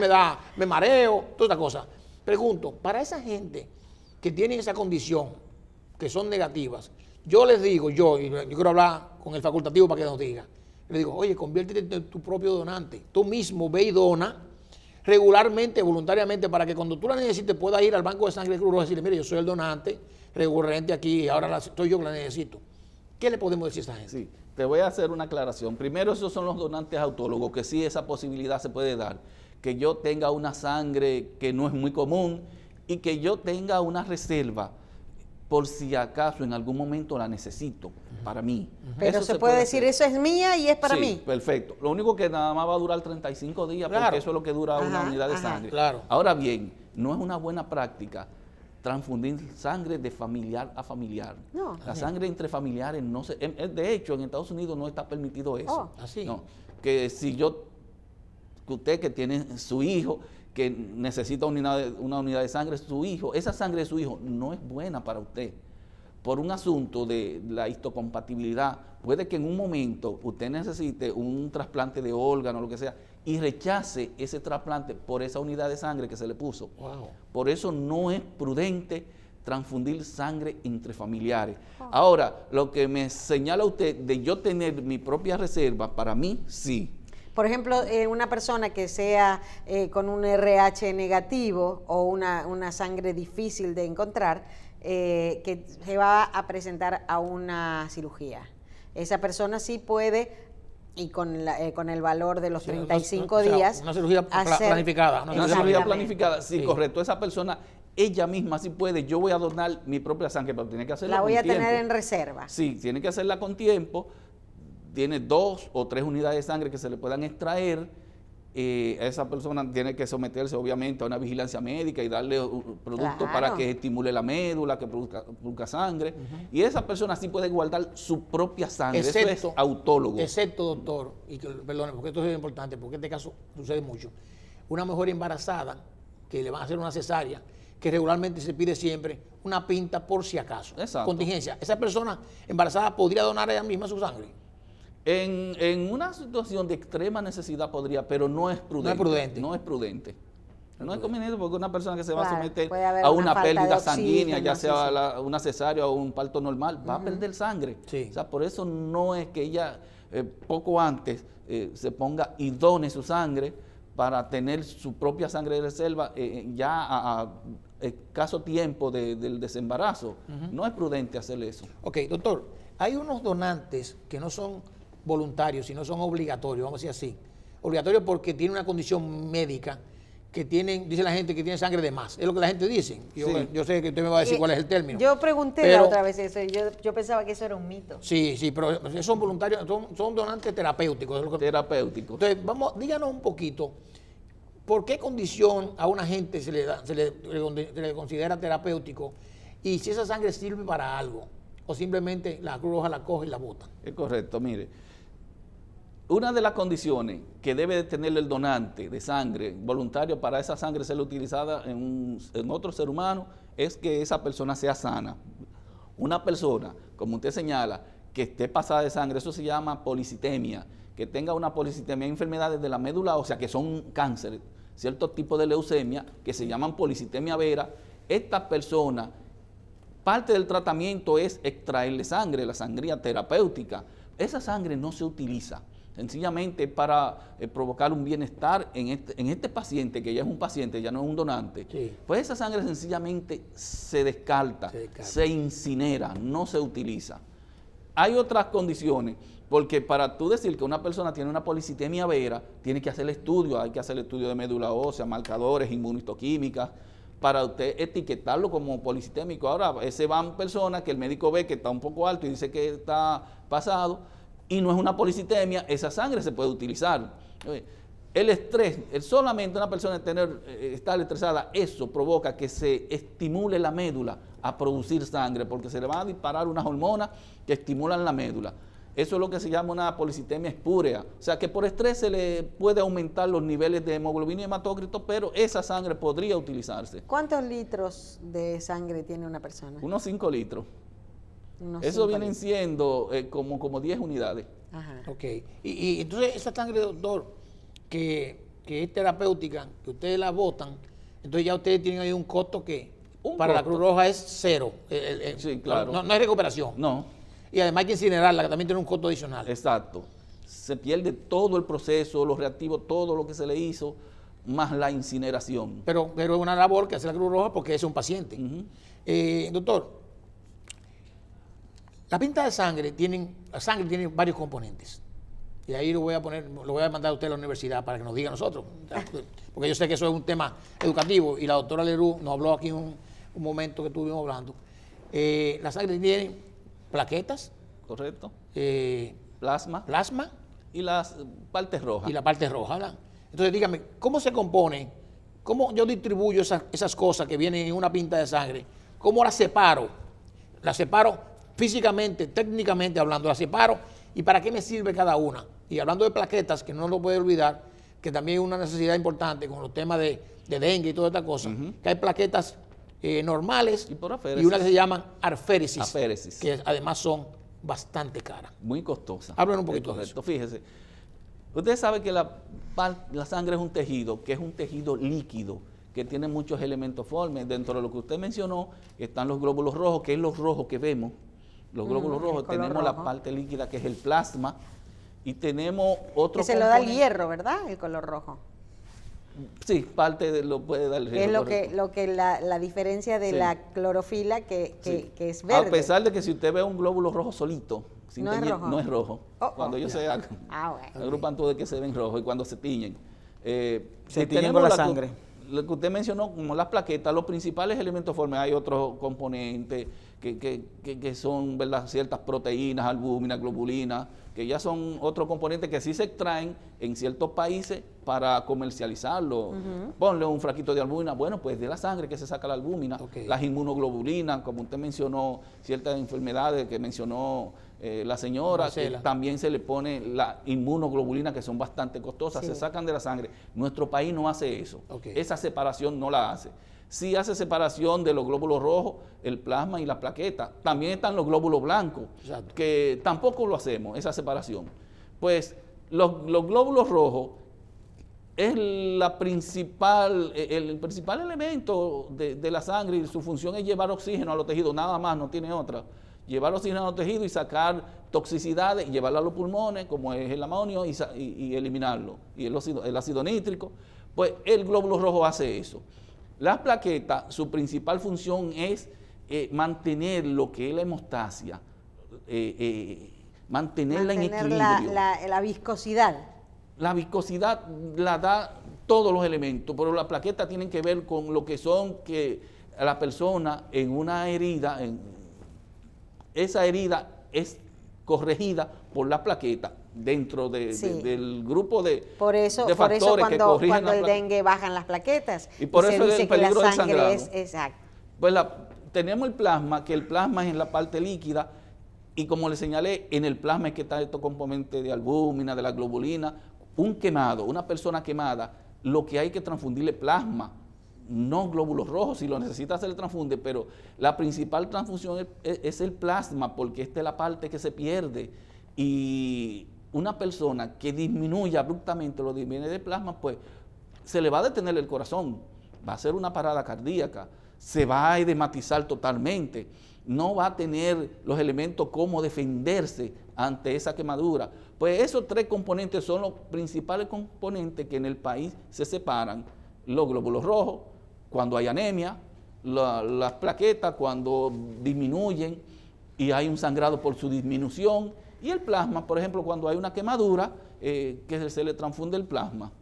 [SPEAKER 4] me mareo, toda esta cosa. Pregunto, para esa gente que tienen esa condición, que son negativas, yo les digo, yo quiero hablar con el facultativo para que nos diga, le digo, oye, conviértete en tu propio donante, tú mismo ve y dona regularmente, voluntariamente, para que cuando tú la necesites puedas ir al banco de sangre de Cruz Roja y decirle, mire, yo soy el donante recurrente aquí, ahora soy yo que la necesito. ¿Qué le podemos decir a esa gente?
[SPEAKER 2] Sí, te voy a hacer una aclaración. Primero, esos son los donantes autólogos, que sí esa posibilidad se puede dar. Que yo tenga una sangre que no es muy común y que yo tenga una reserva por si acaso en algún momento la necesito para mí.
[SPEAKER 1] Pero
[SPEAKER 2] Eso
[SPEAKER 1] se puede decir,
[SPEAKER 2] hacer.
[SPEAKER 1] eso es mía y es para
[SPEAKER 2] Sí,
[SPEAKER 1] mí.
[SPEAKER 2] perfecto. Lo único que nada más va a durar 35 días,
[SPEAKER 4] Claro.
[SPEAKER 2] porque eso es lo que dura una
[SPEAKER 1] Ajá,
[SPEAKER 2] unidad de
[SPEAKER 1] ajá.
[SPEAKER 2] sangre.
[SPEAKER 4] Claro.
[SPEAKER 2] Ahora bien, no es una buena práctica transfundir sangre de familiar a familiar.
[SPEAKER 1] No.
[SPEAKER 2] La sangre entre familiares no se... De hecho, en Estados Unidos no está permitido eso.
[SPEAKER 1] Oh.
[SPEAKER 4] Así.
[SPEAKER 2] No, que si que usted que tiene su hijo, que necesita una unidad de sangre, su hijo, esa sangre de su hijo no es buena para usted. Por un asunto de la histocompatibilidad, puede que en un momento usted necesite un trasplante de órgano o lo que sea y rechace ese trasplante por esa unidad de sangre que se le puso.
[SPEAKER 4] Wow.
[SPEAKER 2] Por eso no es prudente transfundir sangre entre familiares. Ahora, lo que me señala usted de yo tener mi propia reserva, para mí sí.
[SPEAKER 1] Por ejemplo, una persona que sea con un RH negativo o una sangre difícil de encontrar, que se va a presentar a una cirugía. Esa persona sí puede, y con el valor de los 35
[SPEAKER 4] o sea,
[SPEAKER 1] días,
[SPEAKER 4] una cirugía planificada,
[SPEAKER 2] Una
[SPEAKER 1] Exactamente.
[SPEAKER 2] cirugía planificada, sí,
[SPEAKER 4] Sí.
[SPEAKER 2] correcto. Esa persona, ella misma sí puede, yo voy a donar mi propia sangre, pero tiene que hacerlo
[SPEAKER 1] La
[SPEAKER 2] con
[SPEAKER 1] voy a
[SPEAKER 2] tiempo.
[SPEAKER 1] tener en reserva.
[SPEAKER 2] Sí, tiene que hacerla con tiempo. Tiene 2 o 3 unidades de sangre que se le puedan extraer. Esa persona tiene que someterse obviamente a una vigilancia médica y darle un producto
[SPEAKER 1] Claro.
[SPEAKER 2] para que estimule la médula, que produzca sangre. Y esa persona sí puede guardar su propia sangre. Eso es autólogo.
[SPEAKER 4] Excepto, doctor, y perdone, porque esto es importante, porque en este caso sucede mucho. Una mujer embarazada que le van a hacer una cesárea, que regularmente se pide siempre una pinta por si acaso.
[SPEAKER 2] Exacto.
[SPEAKER 4] Contingencia. Esa persona embarazada podría donar ella misma su sangre.
[SPEAKER 2] En una situación de extrema necesidad podría, pero no es prudente.
[SPEAKER 4] No es prudente.
[SPEAKER 2] No es prudente. No es conveniente porque una persona que se va a
[SPEAKER 1] Claro,
[SPEAKER 2] someter
[SPEAKER 1] puede haber
[SPEAKER 2] a
[SPEAKER 1] una
[SPEAKER 2] una
[SPEAKER 1] falta de
[SPEAKER 2] pérdida
[SPEAKER 1] oxígeno,
[SPEAKER 2] sanguínea, ya
[SPEAKER 1] sí,
[SPEAKER 2] sea
[SPEAKER 1] sí.
[SPEAKER 2] una cesárea o un parto normal, va a perder sangre.
[SPEAKER 4] Sí.
[SPEAKER 2] O sea, por eso no es que ella poco antes se ponga y done su sangre para tener su propia sangre de reserva ya a escaso tiempo del desembarazo. No es prudente hacer eso.
[SPEAKER 4] Ok, doctor, hay unos donantes que no son voluntarios, sino son obligatorios, vamos a decir así. Obligatorios porque tienen una condición médica que tienen, dice la gente que tiene sangre de más. Es lo que la gente dice. Yo,
[SPEAKER 2] Sí.
[SPEAKER 4] yo sé que usted me va a decir cuál es el término.
[SPEAKER 1] Yo pregunté
[SPEAKER 4] Pero-
[SPEAKER 1] la otra vez eso, yo pensaba que eso era un mito.
[SPEAKER 4] Sí, sí, pero son voluntarios, son donantes terapéuticos. Es lo que-
[SPEAKER 2] Terapéutico.
[SPEAKER 4] Entonces, díganos un poquito, ¿por qué condición a una gente se le considera terapéutico y si esa sangre sirve para algo? O simplemente la Cruz Roja la coge y la bota.
[SPEAKER 2] Es correcto, mire. Una de las condiciones que debe de tener el donante de sangre voluntario para esa sangre ser utilizada en otro ser humano es que esa persona sea sana. Una persona, como usted señala, que esté pasada de sangre, eso se llama policitemia, que tenga una policitemia, enfermedades de la médula ósea, que son cánceres, ciertos tipos de leucemia, que se llaman policitemia vera. Esta persona, parte del tratamiento es extraerle sangre, la sangría terapéutica. Esa sangre no se utiliza, sencillamente para provocar un bienestar en este paciente, que ya es un paciente, ya no es un donante.
[SPEAKER 4] Sí.
[SPEAKER 2] Pues esa sangre sencillamente se descarta, se incinera, no se utiliza. Hay otras condiciones, porque para tú decir que una persona tiene una policitemia vera, tiene que hacer el estudio, hay que hacer el estudio de médula ósea, marcadores, inmunistoquímicas, para usted etiquetarlo como policitémico. Ahora, ese van personas que el médico ve que está un poco alto y dice que está pasado, y no es una policitemia, esa sangre se puede utilizar. El estrés, solamente una persona estar estresada, eso provoca que se estimule la médula a producir sangre, porque se le van a disparar unas hormonas que estimulan la médula. Eso es lo que se llama una policitemia espúrea. O sea que por estrés se le puede aumentar los niveles de hemoglobina y hematócrito, pero esa sangre podría utilizarse.
[SPEAKER 1] ¿Cuántos litros de sangre tiene una persona?
[SPEAKER 2] Unos 5 litros.
[SPEAKER 1] Unos
[SPEAKER 2] Eso
[SPEAKER 1] 5
[SPEAKER 2] vienen
[SPEAKER 1] litros.
[SPEAKER 2] siendo como 10 unidades.
[SPEAKER 1] Ajá.
[SPEAKER 4] Ok. Y entonces esa sangre, doctor, que es terapéutica, que ustedes la botan, entonces ya ustedes tienen ahí un costo que
[SPEAKER 2] Un
[SPEAKER 4] para la
[SPEAKER 2] costo.
[SPEAKER 4] Cruz Roja es cero.
[SPEAKER 2] Sí, claro.
[SPEAKER 4] No hay recuperación.
[SPEAKER 2] No,
[SPEAKER 4] Y además hay que incinerarla, que también tiene un costo adicional.
[SPEAKER 2] exacto. Se pierde todo el proceso, los reactivos, todo lo que se le hizo, más la incineración.
[SPEAKER 4] Pero es una labor que hace la Cruz Roja porque es un paciente.
[SPEAKER 2] Ujú.
[SPEAKER 4] Doctor, la pinta de sangre la sangre tiene varios componentes. Y ahí lo voy a mandar a usted a la universidad para que nos diga a nosotros. Porque yo sé que eso es un tema educativo y la doctora Leroux nos habló aquí un momento que estuvimos hablando. La sangre tiene plaquetas,
[SPEAKER 2] ¿Correcto?
[SPEAKER 4] plasma
[SPEAKER 2] Y las partes rojas.
[SPEAKER 4] y la parte roja, ¿verdad? Entonces dígame, ¿cómo se compone? ¿Cómo yo distribuyo esas cosas que vienen en una pinta de sangre? ¿Cómo las separo? Las separo físicamente, técnicamente hablando, las separo y para qué me sirve cada una. Y hablando de plaquetas, que no lo puede olvidar, que también es una necesidad importante con los temas de dengue y toda esta cosa, que hay plaquetas normales
[SPEAKER 2] Y por aféresis.
[SPEAKER 4] y una que se llaman aféresis,
[SPEAKER 2] Aféresis.
[SPEAKER 4] que además son bastante caras.
[SPEAKER 2] Muy costosa.
[SPEAKER 4] Háblenos un poquito
[SPEAKER 2] Es
[SPEAKER 4] de
[SPEAKER 2] correcto. Fíjese, usted sabe que la sangre es un tejido, que es un tejido líquido, que tiene muchos elementos formes. Dentro de lo que usted mencionó están los glóbulos rojos, que es los rojos que vemos. Los glóbulos
[SPEAKER 1] el
[SPEAKER 2] rojos,
[SPEAKER 1] color
[SPEAKER 2] tenemos la
[SPEAKER 1] rojo.
[SPEAKER 2] parte líquida que es el plasma, y tenemos otro
[SPEAKER 1] Que se lo da el
[SPEAKER 2] componente-
[SPEAKER 1] hierro, ¿verdad? El color rojo.
[SPEAKER 2] Sí, parte de lo puede dar el
[SPEAKER 1] Que es
[SPEAKER 2] hierro,
[SPEAKER 1] lo que la diferencia de
[SPEAKER 2] Sí.
[SPEAKER 1] la clorofila que es
[SPEAKER 2] A
[SPEAKER 1] verde.
[SPEAKER 2] pesar de que si usted ve un glóbulo rojo solito, sin
[SPEAKER 1] No es rojo.
[SPEAKER 2] no es rojo.
[SPEAKER 1] Oh,
[SPEAKER 2] Cuando
[SPEAKER 1] oh.
[SPEAKER 2] ellos se
[SPEAKER 1] Ah, bueno.
[SPEAKER 2] agrupan todos de que se ven rojos y cuando se tiñen.
[SPEAKER 3] Se
[SPEAKER 2] si
[SPEAKER 3] tiñen
[SPEAKER 2] tenemos
[SPEAKER 3] con la
[SPEAKER 2] que-
[SPEAKER 3] sangre.
[SPEAKER 2] Lo que usted mencionó, como las plaquetas, los principales elementos formes, hay otros componentes que son, ¿verdad?, ciertas proteínas, albúmina, globulina, que ya son otros componentes que sí se extraen en ciertos países para comercializarlo. Ponle un frasquito de albúmina, bueno, pues de la sangre que se saca la albúmina,
[SPEAKER 4] Ok.
[SPEAKER 2] las inmunoglobulinas, como usted mencionó, ciertas enfermedades que mencionó la señora, que
[SPEAKER 4] Marcela.
[SPEAKER 2] también se le pone la inmunoglobulina, que son bastante costosas,
[SPEAKER 1] Sí.
[SPEAKER 2] se sacan de la sangre. Nuestro país no hace eso.
[SPEAKER 4] Ok.
[SPEAKER 2] Esa separación no la hace. Sí hace separación de los glóbulos rojos, el plasma y la plaqueta. También están los glóbulos blancos,
[SPEAKER 4] Exacto.
[SPEAKER 2] que tampoco lo hacemos, esa separación. Pues los glóbulos rojos es el principal elemento de la sangre, y su función es llevar oxígeno a los tejidos, nada más, no tiene otra. Llevar oxígeno a los tejidos y sacar toxicidades, y llevarlo a los pulmones, como es el amonio, y eliminarlo. Y el ácido nítrico, pues el glóbulo rojo hace eso. Las plaquetas, su principal función es mantener lo que es la hemostasia, mantenerla en
[SPEAKER 1] Mantener
[SPEAKER 2] equilibrio.
[SPEAKER 1] la viscosidad.
[SPEAKER 2] la viscosidad la da todos los elementos, pero las plaquetas tienen que ver con lo que son que la persona en una herida, esa herida es corregida por la plaqueta dentro del grupo de factores que corrigen
[SPEAKER 1] cuando
[SPEAKER 2] la
[SPEAKER 1] el dengue bajan las plaquetas.
[SPEAKER 2] Y por
[SPEAKER 1] se
[SPEAKER 2] eso
[SPEAKER 1] dice
[SPEAKER 2] el
[SPEAKER 1] que la
[SPEAKER 2] peligro del
[SPEAKER 1] sangre
[SPEAKER 2] sangrado.
[SPEAKER 1] es exacto.
[SPEAKER 2] Pues tenemos el plasma, que el plasma es en la parte líquida, y como le señalé, en el plasma es que está estos componentes de albúmina, de la globulina. Un quemado, una persona quemada, lo que hay que transfundirle plasma, no glóbulos rojos. Si lo necesita se le transfunde, pero la principal transfusión es el plasma, porque esta es la parte que se pierde. Y una persona que disminuye abruptamente los niveles de plasma, pues se le va a detener el corazón, va a hacer una parada cardíaca, se va a edematizar totalmente, no va a tener los elementos como defenderse ante esa quemadura. Pues esos tres componentes son los principales componentes que en el país se separan: los glóbulos rojos, cuando hay anemia, las plaquetas cuando disminuyen y hay un sangrado por su disminución, y el plasma, por ejemplo, cuando hay una quemadura, que se le transfunde el plasma.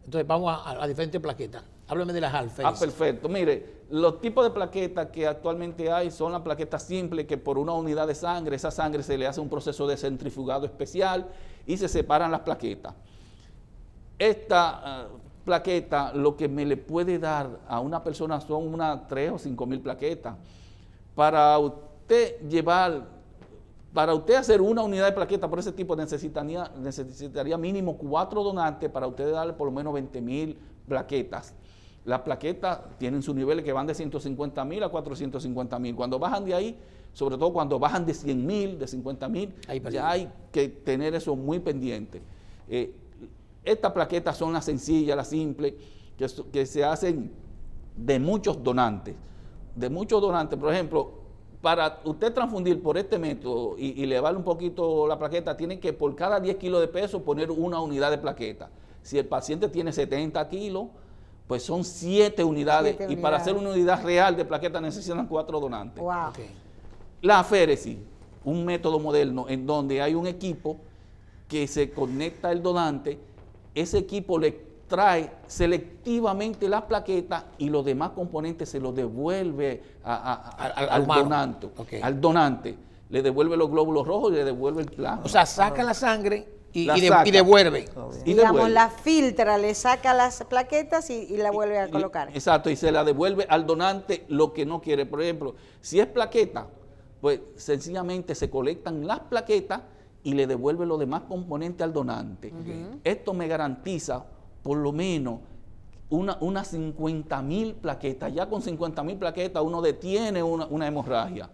[SPEAKER 4] Entonces vamos a diferentes plaquetas. Háblame de las alféresis.
[SPEAKER 2] Perfecto. Mire, los tipos de plaquetas que actualmente hay son las plaquetas simples, que por una unidad de sangre, esa sangre se le hace un proceso de centrifugado especial y se separan las plaquetas. Esta plaqueta, lo que me le puede dar a una persona son unas 3 o 5 mil plaquetas. Para usted hacer una unidad de plaqueta por ese tipo necesitaría mínimo 4 donantes para usted darle por lo menos 20.000 plaquetas. Las plaquetas tienen sus niveles que van de 150.000 a 450.000. Cuando bajan de ahí, sobre todo cuando bajan de 100.000, de 50.000, ya hay que tener eso muy pendiente. Estas plaquetas son las sencillas, las simples, que se hacen de muchos donantes. Por ejemplo, para usted transfundir por este método y elevarle un poquito la plaqueta, tiene que por cada 10 kilos de peso poner una unidad de plaqueta. Si el paciente tiene 70 kilos, pues son 7 unidades. Y para hacer una unidad real de plaqueta necesitan 4 donantes.
[SPEAKER 1] Wow.
[SPEAKER 4] Okay.
[SPEAKER 2] La aféresis, un método moderno en donde hay un equipo que se conecta al donante, ese equipo le trae selectivamente las plaquetas y los demás componentes se los devuelve al donante.
[SPEAKER 4] Okay.
[SPEAKER 2] Al donante. Le devuelve los glóbulos rojos y le devuelve el plasma.
[SPEAKER 4] O sea, saca la sangre y
[SPEAKER 2] saca.
[SPEAKER 4] devuelve.
[SPEAKER 1] Digamos, la filtra, le saca las plaquetas y la vuelve a colocar.
[SPEAKER 2] Exacto, y se la devuelve al donante lo que no quiere. Por ejemplo, si es plaqueta, pues sencillamente se colectan las plaquetas y le devuelve los demás componentes al donante. Esto me garantiza por lo menos unas 50.000 plaquetas. Ya con 50.000 plaquetas uno detiene una hemorragia.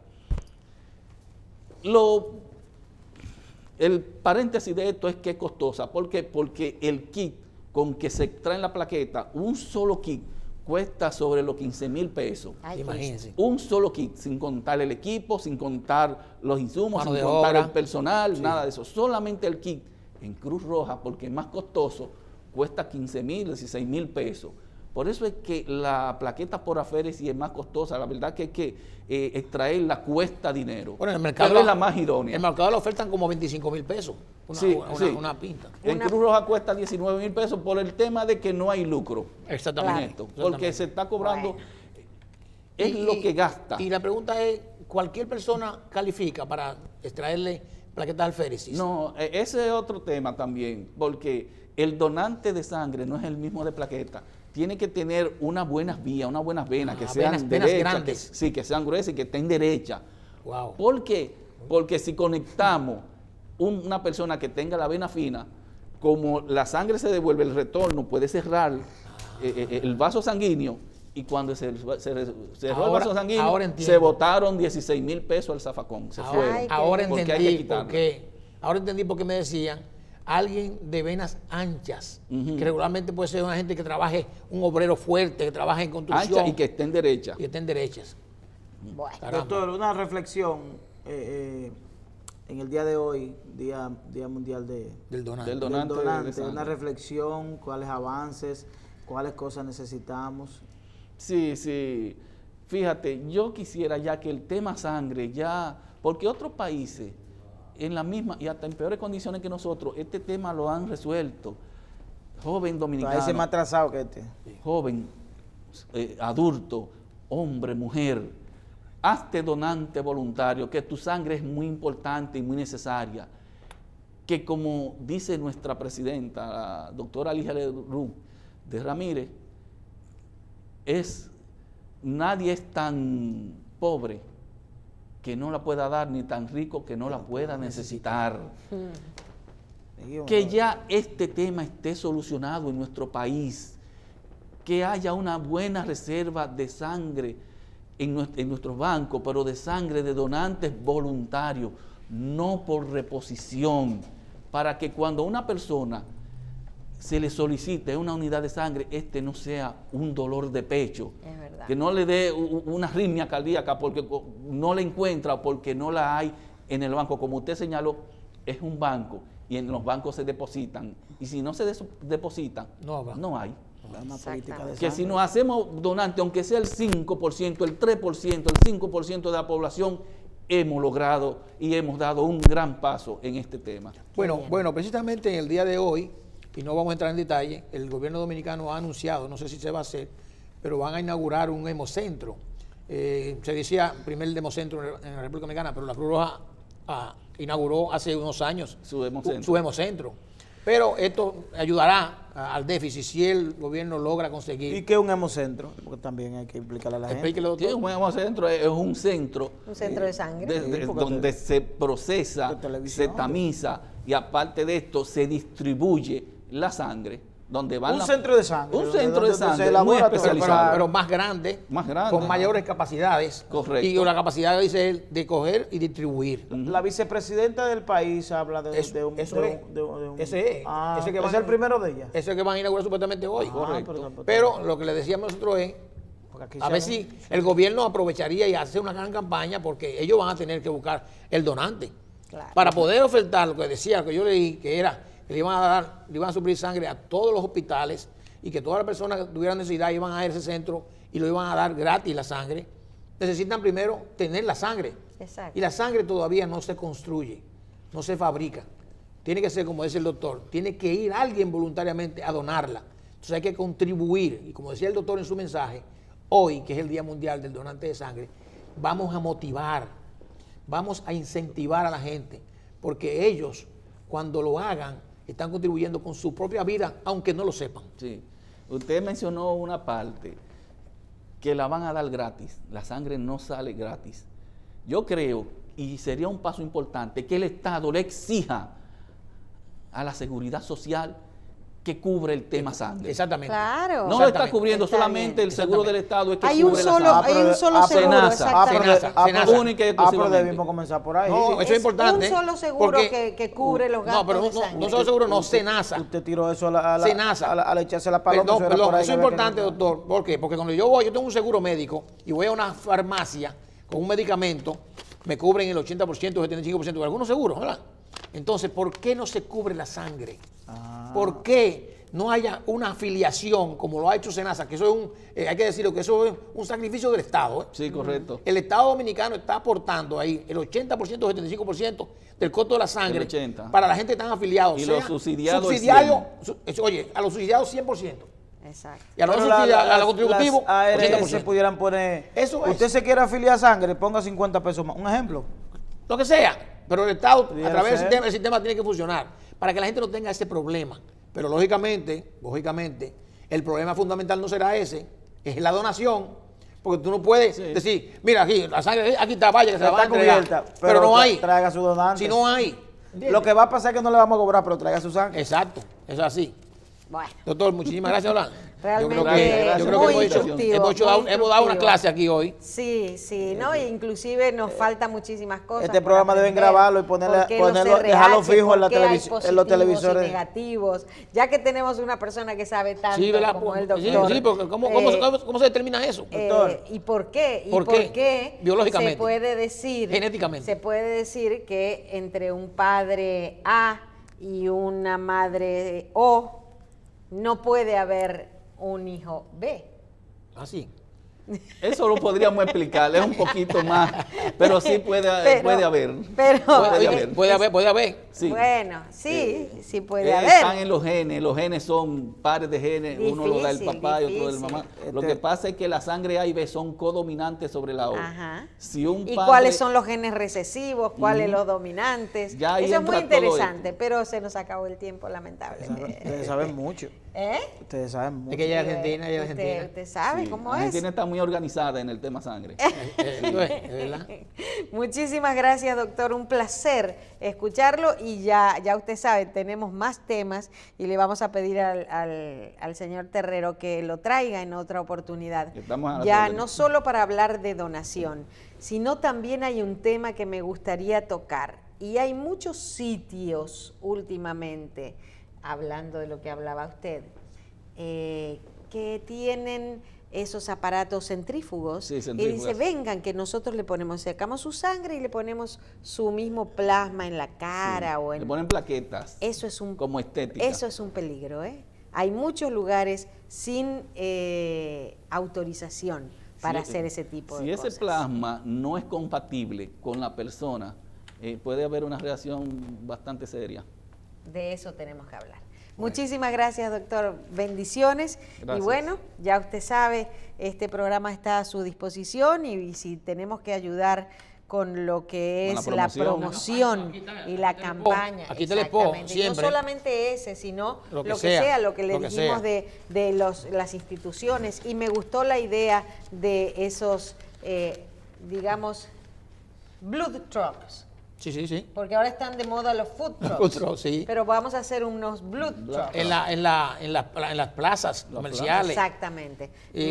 [SPEAKER 2] El paréntesis de esto es que es costosa. ¿Por qué? Porque el kit con que se extraen la plaqueta, un solo kit, cuesta sobre los 15.000 pesos.
[SPEAKER 1] Ay,
[SPEAKER 4] Imagínense.
[SPEAKER 2] Un solo kit, sin contar el equipo, sin contar los insumos,
[SPEAKER 4] Mano
[SPEAKER 2] sin
[SPEAKER 4] de
[SPEAKER 2] contar
[SPEAKER 4] obra.
[SPEAKER 2] el personal, nada de eso. Solamente el kit en Cruz Roja, porque es más costoso, cuesta 15.000, 16.000 pesos. Por eso es que la plaqueta por aféresis es más costosa. La verdad que hay que extraerla cuesta dinero.
[SPEAKER 4] Bueno, en el mercado
[SPEAKER 2] pero es la más idónea.
[SPEAKER 4] En el mercado la ofertan como 25.000 pesos. Una pinta.
[SPEAKER 2] En Cruz Roja cuesta 19.000 pesos por el tema de que no hay lucro
[SPEAKER 4] Exactamente.
[SPEAKER 2] en esto.
[SPEAKER 4] Exactamente.
[SPEAKER 2] Porque se está cobrando,
[SPEAKER 1] Bueno.
[SPEAKER 2] es lo que gasta.
[SPEAKER 4] Y la pregunta es, ¿cualquier persona califica para extraerle plaquetas alféresis?
[SPEAKER 2] No, ese es otro tema también, porque el donante de sangre no es el mismo de plaqueta. Tiene que tener unas buenas vías, unas buenas venas, que sean
[SPEAKER 4] venas
[SPEAKER 2] derechas,
[SPEAKER 4] grandes.
[SPEAKER 2] que sean gruesas y que estén derechas.
[SPEAKER 4] Wow.
[SPEAKER 2] ¿Por qué? Porque si conectamos una persona que tenga la vena fina, como la sangre se devuelve, el retorno puede cerrar el vaso sanguíneo, y cuando se cerró el vaso sanguíneo, se botaron 16.000 pesos al zafacón. Se fue.
[SPEAKER 1] Ay,
[SPEAKER 4] Ahora
[SPEAKER 2] Porque hay que
[SPEAKER 4] entendí
[SPEAKER 2] quitarlo.
[SPEAKER 4] ahora entendí por qué me decían alguien de venas anchas, que regularmente puede ser una gente que trabaje, un obrero fuerte, que trabaje en construcción.
[SPEAKER 2] Ancha y que estén derechas.
[SPEAKER 4] y estén derechas.
[SPEAKER 1] Bueno.
[SPEAKER 4] Caramba.
[SPEAKER 3] Doctor, una reflexión en el día de hoy, Día Mundial
[SPEAKER 4] Del donante.
[SPEAKER 2] Del
[SPEAKER 3] del
[SPEAKER 2] donante de
[SPEAKER 3] donante,
[SPEAKER 2] sangre.
[SPEAKER 3] una reflexión, cuáles avances, cuáles cosas necesitamos.
[SPEAKER 2] Sí. Fíjate, yo quisiera ya que el tema sangre ya, porque otros países en la misma y hasta en peores condiciones que nosotros. Este tema lo han resuelto. Joven dominicano.
[SPEAKER 3] Países más atrasados que este.
[SPEAKER 2] Joven, adulto, hombre, mujer, hazte donante voluntario, que tu sangre es muy importante y muy necesaria. Que como dice nuestra presidenta, la doctora Ligia Leroux de Ramírez, nadie es tan pobre que no la pueda dar, ni tan rico que no la pueda necesitar. Que ya este tema esté solucionado en nuestro país, que haya una buena reserva de sangre en nuestros bancos, pero de sangre de donantes voluntarios, no por reposición, para que cuando una persona se le solicite una unidad de sangre, no sea un dolor de pecho,
[SPEAKER 1] Es verdad.
[SPEAKER 2] que no le dé una arritmia cardíaca porque no la encuentra o porque no la hay en el banco. Como usted señaló, es un banco y en los bancos se depositan. Y si no se depositan, no hay.
[SPEAKER 3] Una política de
[SPEAKER 2] Que si
[SPEAKER 3] sangre.
[SPEAKER 2] nos hacemos donantes, aunque sea el 5%, el 3%, el 5% de la población, hemos logrado y hemos dado un gran paso en este tema.
[SPEAKER 4] Bueno, precisamente en el día de hoy, y no vamos a entrar en detalle, el gobierno dominicano ha anunciado, no sé si se va a hacer, pero van a inaugurar un hemocentro. Se decía primer hemocentro en la República Dominicana, pero la Cruz Roja inauguró hace unos años
[SPEAKER 2] Su hemocentro.
[SPEAKER 4] su hemocentro. Pero esto ayudará al déficit si el gobierno logra conseguir.
[SPEAKER 3] ¿Y qué es un hemocentro? Porque también hay que explicarle a la gente.
[SPEAKER 4] Explíquelo, doctor.
[SPEAKER 2] Sí, un hemocentro es un centro,
[SPEAKER 1] Un centro de sangre.
[SPEAKER 2] donde se procesa,
[SPEAKER 3] de televisión.
[SPEAKER 2] se tamiza y aparte de esto se distribuye la sangre. Donde van
[SPEAKER 3] Un centro de sangre.
[SPEAKER 2] Un centro de
[SPEAKER 3] donde se
[SPEAKER 2] sangre
[SPEAKER 3] elabora
[SPEAKER 2] muy
[SPEAKER 3] todo.
[SPEAKER 2] especializado.
[SPEAKER 4] Pero más grande,
[SPEAKER 2] Más grande.
[SPEAKER 4] con mayores capacidades.
[SPEAKER 2] Correcto.
[SPEAKER 4] Y la capacidad, dice él, de coger y distribuir.
[SPEAKER 3] La vicepresidenta del país habla de un...
[SPEAKER 4] Ese es
[SPEAKER 3] ¿Es el primero de ella?
[SPEAKER 4] Eso es que van a inaugurar supuestamente hoy.
[SPEAKER 2] Correcto.
[SPEAKER 4] Pero lo que le decíamos nosotros es,
[SPEAKER 3] Porque aquí
[SPEAKER 4] a
[SPEAKER 3] se
[SPEAKER 4] ver
[SPEAKER 3] ven-
[SPEAKER 4] si el gobierno aprovecharía y hace una gran campaña porque ellos van a tener que buscar el donante.
[SPEAKER 1] Claro.
[SPEAKER 4] Para poder ofertar lo que decía, lo que yo leí, que era que le iban a suplir sangre a todos los hospitales y que todas las personas que tuvieran necesidad iban a ese centro y lo iban a dar gratis la sangre. Necesitan primero tener la sangre.
[SPEAKER 1] Exacto.
[SPEAKER 4] Y la sangre todavía no se construye, no se fabrica. Tiene que ser, como dice el doctor, tiene que ir alguien voluntariamente a donarla. Entonces hay que contribuir. Y como decía el doctor en su mensaje, hoy, que es el Día Mundial del Donante de Sangre, vamos a motivar, vamos a incentivar a la gente, porque ellos, cuando lo hagan, están contribuyendo con su propia vida, aunque no lo sepan.
[SPEAKER 2] Sí. Usted mencionó una parte que la van a dar gratis. La sangre no sale gratis. Yo creo, y sería un paso importante, que el Estado le exija a la seguridad social que cubre el tema sangre.
[SPEAKER 4] Exactamente.
[SPEAKER 1] Claro.
[SPEAKER 2] No lo está
[SPEAKER 4] Exactamente.
[SPEAKER 2] cubriendo,
[SPEAKER 1] Está
[SPEAKER 2] solamente
[SPEAKER 1] bien.
[SPEAKER 2] el seguro del Estado es que
[SPEAKER 1] Hay un
[SPEAKER 2] cubre la
[SPEAKER 1] solo,
[SPEAKER 2] sangre.
[SPEAKER 1] hay un solo
[SPEAKER 3] Ah,
[SPEAKER 1] seguro,
[SPEAKER 2] Senasa.
[SPEAKER 1] exactamente.
[SPEAKER 4] Senasa.
[SPEAKER 2] Única y
[SPEAKER 3] pero
[SPEAKER 2] exclusivamente.
[SPEAKER 3] debimos comenzar por ahí.
[SPEAKER 4] No, eso es importante.
[SPEAKER 1] Un solo seguro
[SPEAKER 4] porque-
[SPEAKER 1] que cubre los gastos
[SPEAKER 4] No, pero
[SPEAKER 1] de sangre.
[SPEAKER 4] no solo seguro, no, Senasa.
[SPEAKER 3] Usted tiró eso
[SPEAKER 4] Senasa.
[SPEAKER 3] al echarse la paloma.
[SPEAKER 4] Perdón,
[SPEAKER 3] era por ahí
[SPEAKER 4] eso es
[SPEAKER 3] que había que
[SPEAKER 4] importante,
[SPEAKER 3] entrar.
[SPEAKER 4] doctor. ¿Por qué? Porque cuando yo tengo un seguro médico y voy a una farmacia con un medicamento, me cubren el 80%, el 75% de algunos seguros, ¿verdad? Entonces, ¿por qué no se cubre la sangre? ¿Por qué no haya una afiliación como lo ha hecho Senasa? Que eso es hay que decirlo, que eso es un sacrificio del Estado, ¿eh?
[SPEAKER 2] Sí, correcto.
[SPEAKER 4] El Estado dominicano está aportando ahí el 80% o el 75% del costo de la sangre
[SPEAKER 2] El 80%.
[SPEAKER 4] para la gente que están afiliados.
[SPEAKER 2] Y
[SPEAKER 4] sea
[SPEAKER 2] los subsidiados el
[SPEAKER 4] oye, a los subsidiados 100%.
[SPEAKER 1] Exacto.
[SPEAKER 4] Y a los
[SPEAKER 3] Pero
[SPEAKER 4] subsidiados, a los contributivos,
[SPEAKER 3] las ARS
[SPEAKER 4] 80%.
[SPEAKER 3] pudieran poner...
[SPEAKER 4] Eso es.
[SPEAKER 3] Usted se quiere afiliar a sangre, ponga 50 pesos más. Un ejemplo.
[SPEAKER 4] Lo que sea. Pero el Estado, a
[SPEAKER 3] Pudiera
[SPEAKER 4] través del
[SPEAKER 3] ser.
[SPEAKER 4] sistema, el sistema tiene que funcionar para que la gente no tenga ese problema. Pero lógicamente, el problema fundamental no será ese, es la donación. Porque tú no puedes decir, mira, aquí, la sangre, aquí está, vaya, que se la van a
[SPEAKER 3] Está
[SPEAKER 4] entregar.
[SPEAKER 3] cubierta,
[SPEAKER 4] Pero no hay.
[SPEAKER 3] Traiga su donante.
[SPEAKER 4] Si no hay.
[SPEAKER 3] Lo que va a pasar es que no le vamos a cobrar, pero traiga su sangre.
[SPEAKER 4] Exacto, es así.
[SPEAKER 1] Bueno,
[SPEAKER 4] Doctor, muchísimas gracias, Orlando.
[SPEAKER 1] realmente
[SPEAKER 4] yo creo que
[SPEAKER 1] muy
[SPEAKER 4] hemos
[SPEAKER 1] instructivo, muy
[SPEAKER 4] dado una
[SPEAKER 1] instructivo.
[SPEAKER 4] clase aquí hoy.
[SPEAKER 1] Sí, sí, ¿no? E inclusive nos faltan muchísimas cosas.
[SPEAKER 3] Este
[SPEAKER 1] por
[SPEAKER 3] programa deben
[SPEAKER 1] aprender.
[SPEAKER 3] grabarlo y ponerle-
[SPEAKER 1] ¿Por qué los
[SPEAKER 3] ponerlo-
[SPEAKER 1] RH?
[SPEAKER 3] dejarlo fijo en la
[SPEAKER 1] ¿Por qué hay
[SPEAKER 3] en los
[SPEAKER 1] positivos
[SPEAKER 3] televisores?
[SPEAKER 1] y negativos. Ya que tenemos una persona que sabe tanto
[SPEAKER 4] Sí, ¿verdad?
[SPEAKER 1] como el
[SPEAKER 4] Sí,
[SPEAKER 1] doctor.
[SPEAKER 4] sí, porque ¿cómo se determina eso?
[SPEAKER 3] Doctor.
[SPEAKER 1] ¿Y por qué? ¿Y
[SPEAKER 4] ¿Por
[SPEAKER 1] por
[SPEAKER 4] qué?
[SPEAKER 1] qué
[SPEAKER 4] Biológicamente.
[SPEAKER 1] se puede decir
[SPEAKER 4] Genéticamente.
[SPEAKER 1] Se puede decir que entre un padre A y una madre O no puede haber un hijo B?
[SPEAKER 4] Así.
[SPEAKER 2] Eso lo podríamos explicar, es un poquito más, pero sí puede haber.
[SPEAKER 4] Puede haber.
[SPEAKER 2] Sí.
[SPEAKER 1] Bueno, sí puede
[SPEAKER 2] Están
[SPEAKER 1] haber.
[SPEAKER 2] en los genes son pares de genes, uno lo da el papá y otro del mamá. Lo que pasa es que la sangre A y B son codominantes sobre la O.
[SPEAKER 1] Ajá.
[SPEAKER 2] Si un
[SPEAKER 1] ¿Y
[SPEAKER 2] padre-
[SPEAKER 1] cuáles son los genes recesivos? ¿Cuáles los dominantes?
[SPEAKER 2] Ya ahí
[SPEAKER 1] Eso es muy
[SPEAKER 2] entra todo
[SPEAKER 1] interesante, pero se nos acabó el tiempo, lamentablemente.
[SPEAKER 3] Ustedes saben mucho.
[SPEAKER 1] ¿Eh?
[SPEAKER 3] Ustedes saben mucho.
[SPEAKER 4] Es que ella es argentina, ella es argentina.
[SPEAKER 1] Usted sabe
[SPEAKER 2] Sí,
[SPEAKER 1] cómo
[SPEAKER 2] Argentina
[SPEAKER 1] es.
[SPEAKER 2] está muy organizada en el tema sangre.
[SPEAKER 4] ¿Tú ves? ¿Es verdad?
[SPEAKER 1] Muchísimas gracias, doctor. Un placer escucharlo y ya usted sabe, tenemos más temas y le vamos a pedir al señor Terrero que lo traiga en otra oportunidad.
[SPEAKER 2] Estamos a las
[SPEAKER 1] Ya
[SPEAKER 2] órdenes.
[SPEAKER 1] no solo para hablar de donación, sino también hay un tema que me gustaría tocar y hay muchos sitios últimamente, hablando de lo que hablaba usted, que tienen esos aparatos centrífugos,
[SPEAKER 2] Sí,
[SPEAKER 1] y
[SPEAKER 2] centrífugas.
[SPEAKER 1] dice, vengan que nosotros le ponemos, sacamos su sangre y le ponemos su mismo plasma en la cara o en...
[SPEAKER 2] Le ponen plaquetas
[SPEAKER 1] Eso es un
[SPEAKER 2] como estética.
[SPEAKER 1] Eso es un peligro, ¿eh? Hay muchos lugares sin autorización para hacer ese tipo de
[SPEAKER 2] Si
[SPEAKER 1] cosas.
[SPEAKER 2] ese plasma no es compatible con la persona, puede haber una reacción bastante seria.
[SPEAKER 1] De eso tenemos que hablar. Muchísimas gracias, doctor. Bendiciones.
[SPEAKER 2] Gracias.
[SPEAKER 1] Y bueno, ya usted sabe, este programa está a su disposición y si tenemos que ayudar con lo que
[SPEAKER 2] Con
[SPEAKER 1] es
[SPEAKER 2] la
[SPEAKER 1] la
[SPEAKER 2] promoción.
[SPEAKER 1] promoción y la campaña.
[SPEAKER 4] Aquí te le pongo,
[SPEAKER 1] exactamente.
[SPEAKER 4] siempre.
[SPEAKER 1] No solamente ese, sino
[SPEAKER 4] Lo que
[SPEAKER 1] lo que
[SPEAKER 4] sea,
[SPEAKER 1] sea, lo que le
[SPEAKER 4] lo que
[SPEAKER 1] dijimos
[SPEAKER 4] sea.
[SPEAKER 1] de las instituciones. Y me gustó la idea de esos, digamos, blood trucks.
[SPEAKER 4] Sí.
[SPEAKER 1] Porque ahora están de moda los food trucks.
[SPEAKER 4] Food trucks, sí.
[SPEAKER 1] Pero vamos a hacer unos blood trucks.
[SPEAKER 4] En las plazas comerciales.
[SPEAKER 1] Exactamente.
[SPEAKER 4] Y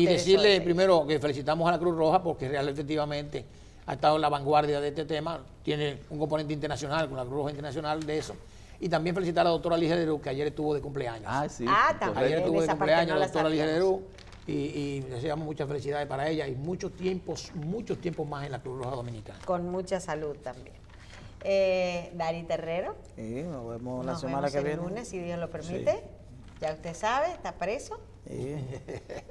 [SPEAKER 1] interesó
[SPEAKER 4] decirle
[SPEAKER 1] esa
[SPEAKER 4] primero que felicitamos a la Cruz Roja porque realmente efectivamente ha estado en la vanguardia de este tema, tiene un componente internacional con la Cruz Roja Internacional de eso. Y también felicitar a la doctora Ligia Lerú, que ayer estuvo de cumpleaños.
[SPEAKER 2] Sí.
[SPEAKER 1] también.
[SPEAKER 4] Ayer estuvo de
[SPEAKER 1] esa parte
[SPEAKER 4] cumpleaños
[SPEAKER 1] no
[SPEAKER 4] la
[SPEAKER 1] la
[SPEAKER 4] doctora Ligia
[SPEAKER 1] sabíamos.
[SPEAKER 4] Lerú y deseamos muchas felicidades para ella y muchos tiempos más en la Cruz Roja Dominicana.
[SPEAKER 1] Con mucha salud también. Dari Terrero.
[SPEAKER 3] Sí, nos vemos la
[SPEAKER 1] Nos
[SPEAKER 3] semana
[SPEAKER 1] vemos
[SPEAKER 3] que
[SPEAKER 1] el
[SPEAKER 3] viene.
[SPEAKER 1] lunes, si Dios lo permite. Ya usted sabe, está preso.
[SPEAKER 3] Sí.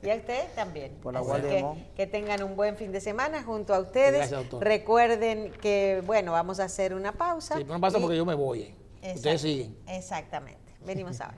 [SPEAKER 1] Y a usted también.
[SPEAKER 3] Por la
[SPEAKER 1] Así
[SPEAKER 3] Guardia de Mon.
[SPEAKER 1] que tengan un buen fin de semana junto a ustedes.
[SPEAKER 4] Gracias, doctor.
[SPEAKER 1] Recuerden que, bueno, vamos a hacer una pausa.
[SPEAKER 4] Sí, pero no pasa
[SPEAKER 1] y-
[SPEAKER 4] porque yo me voy. Ustedes siguen.
[SPEAKER 1] Exactamente. Venimos ahora.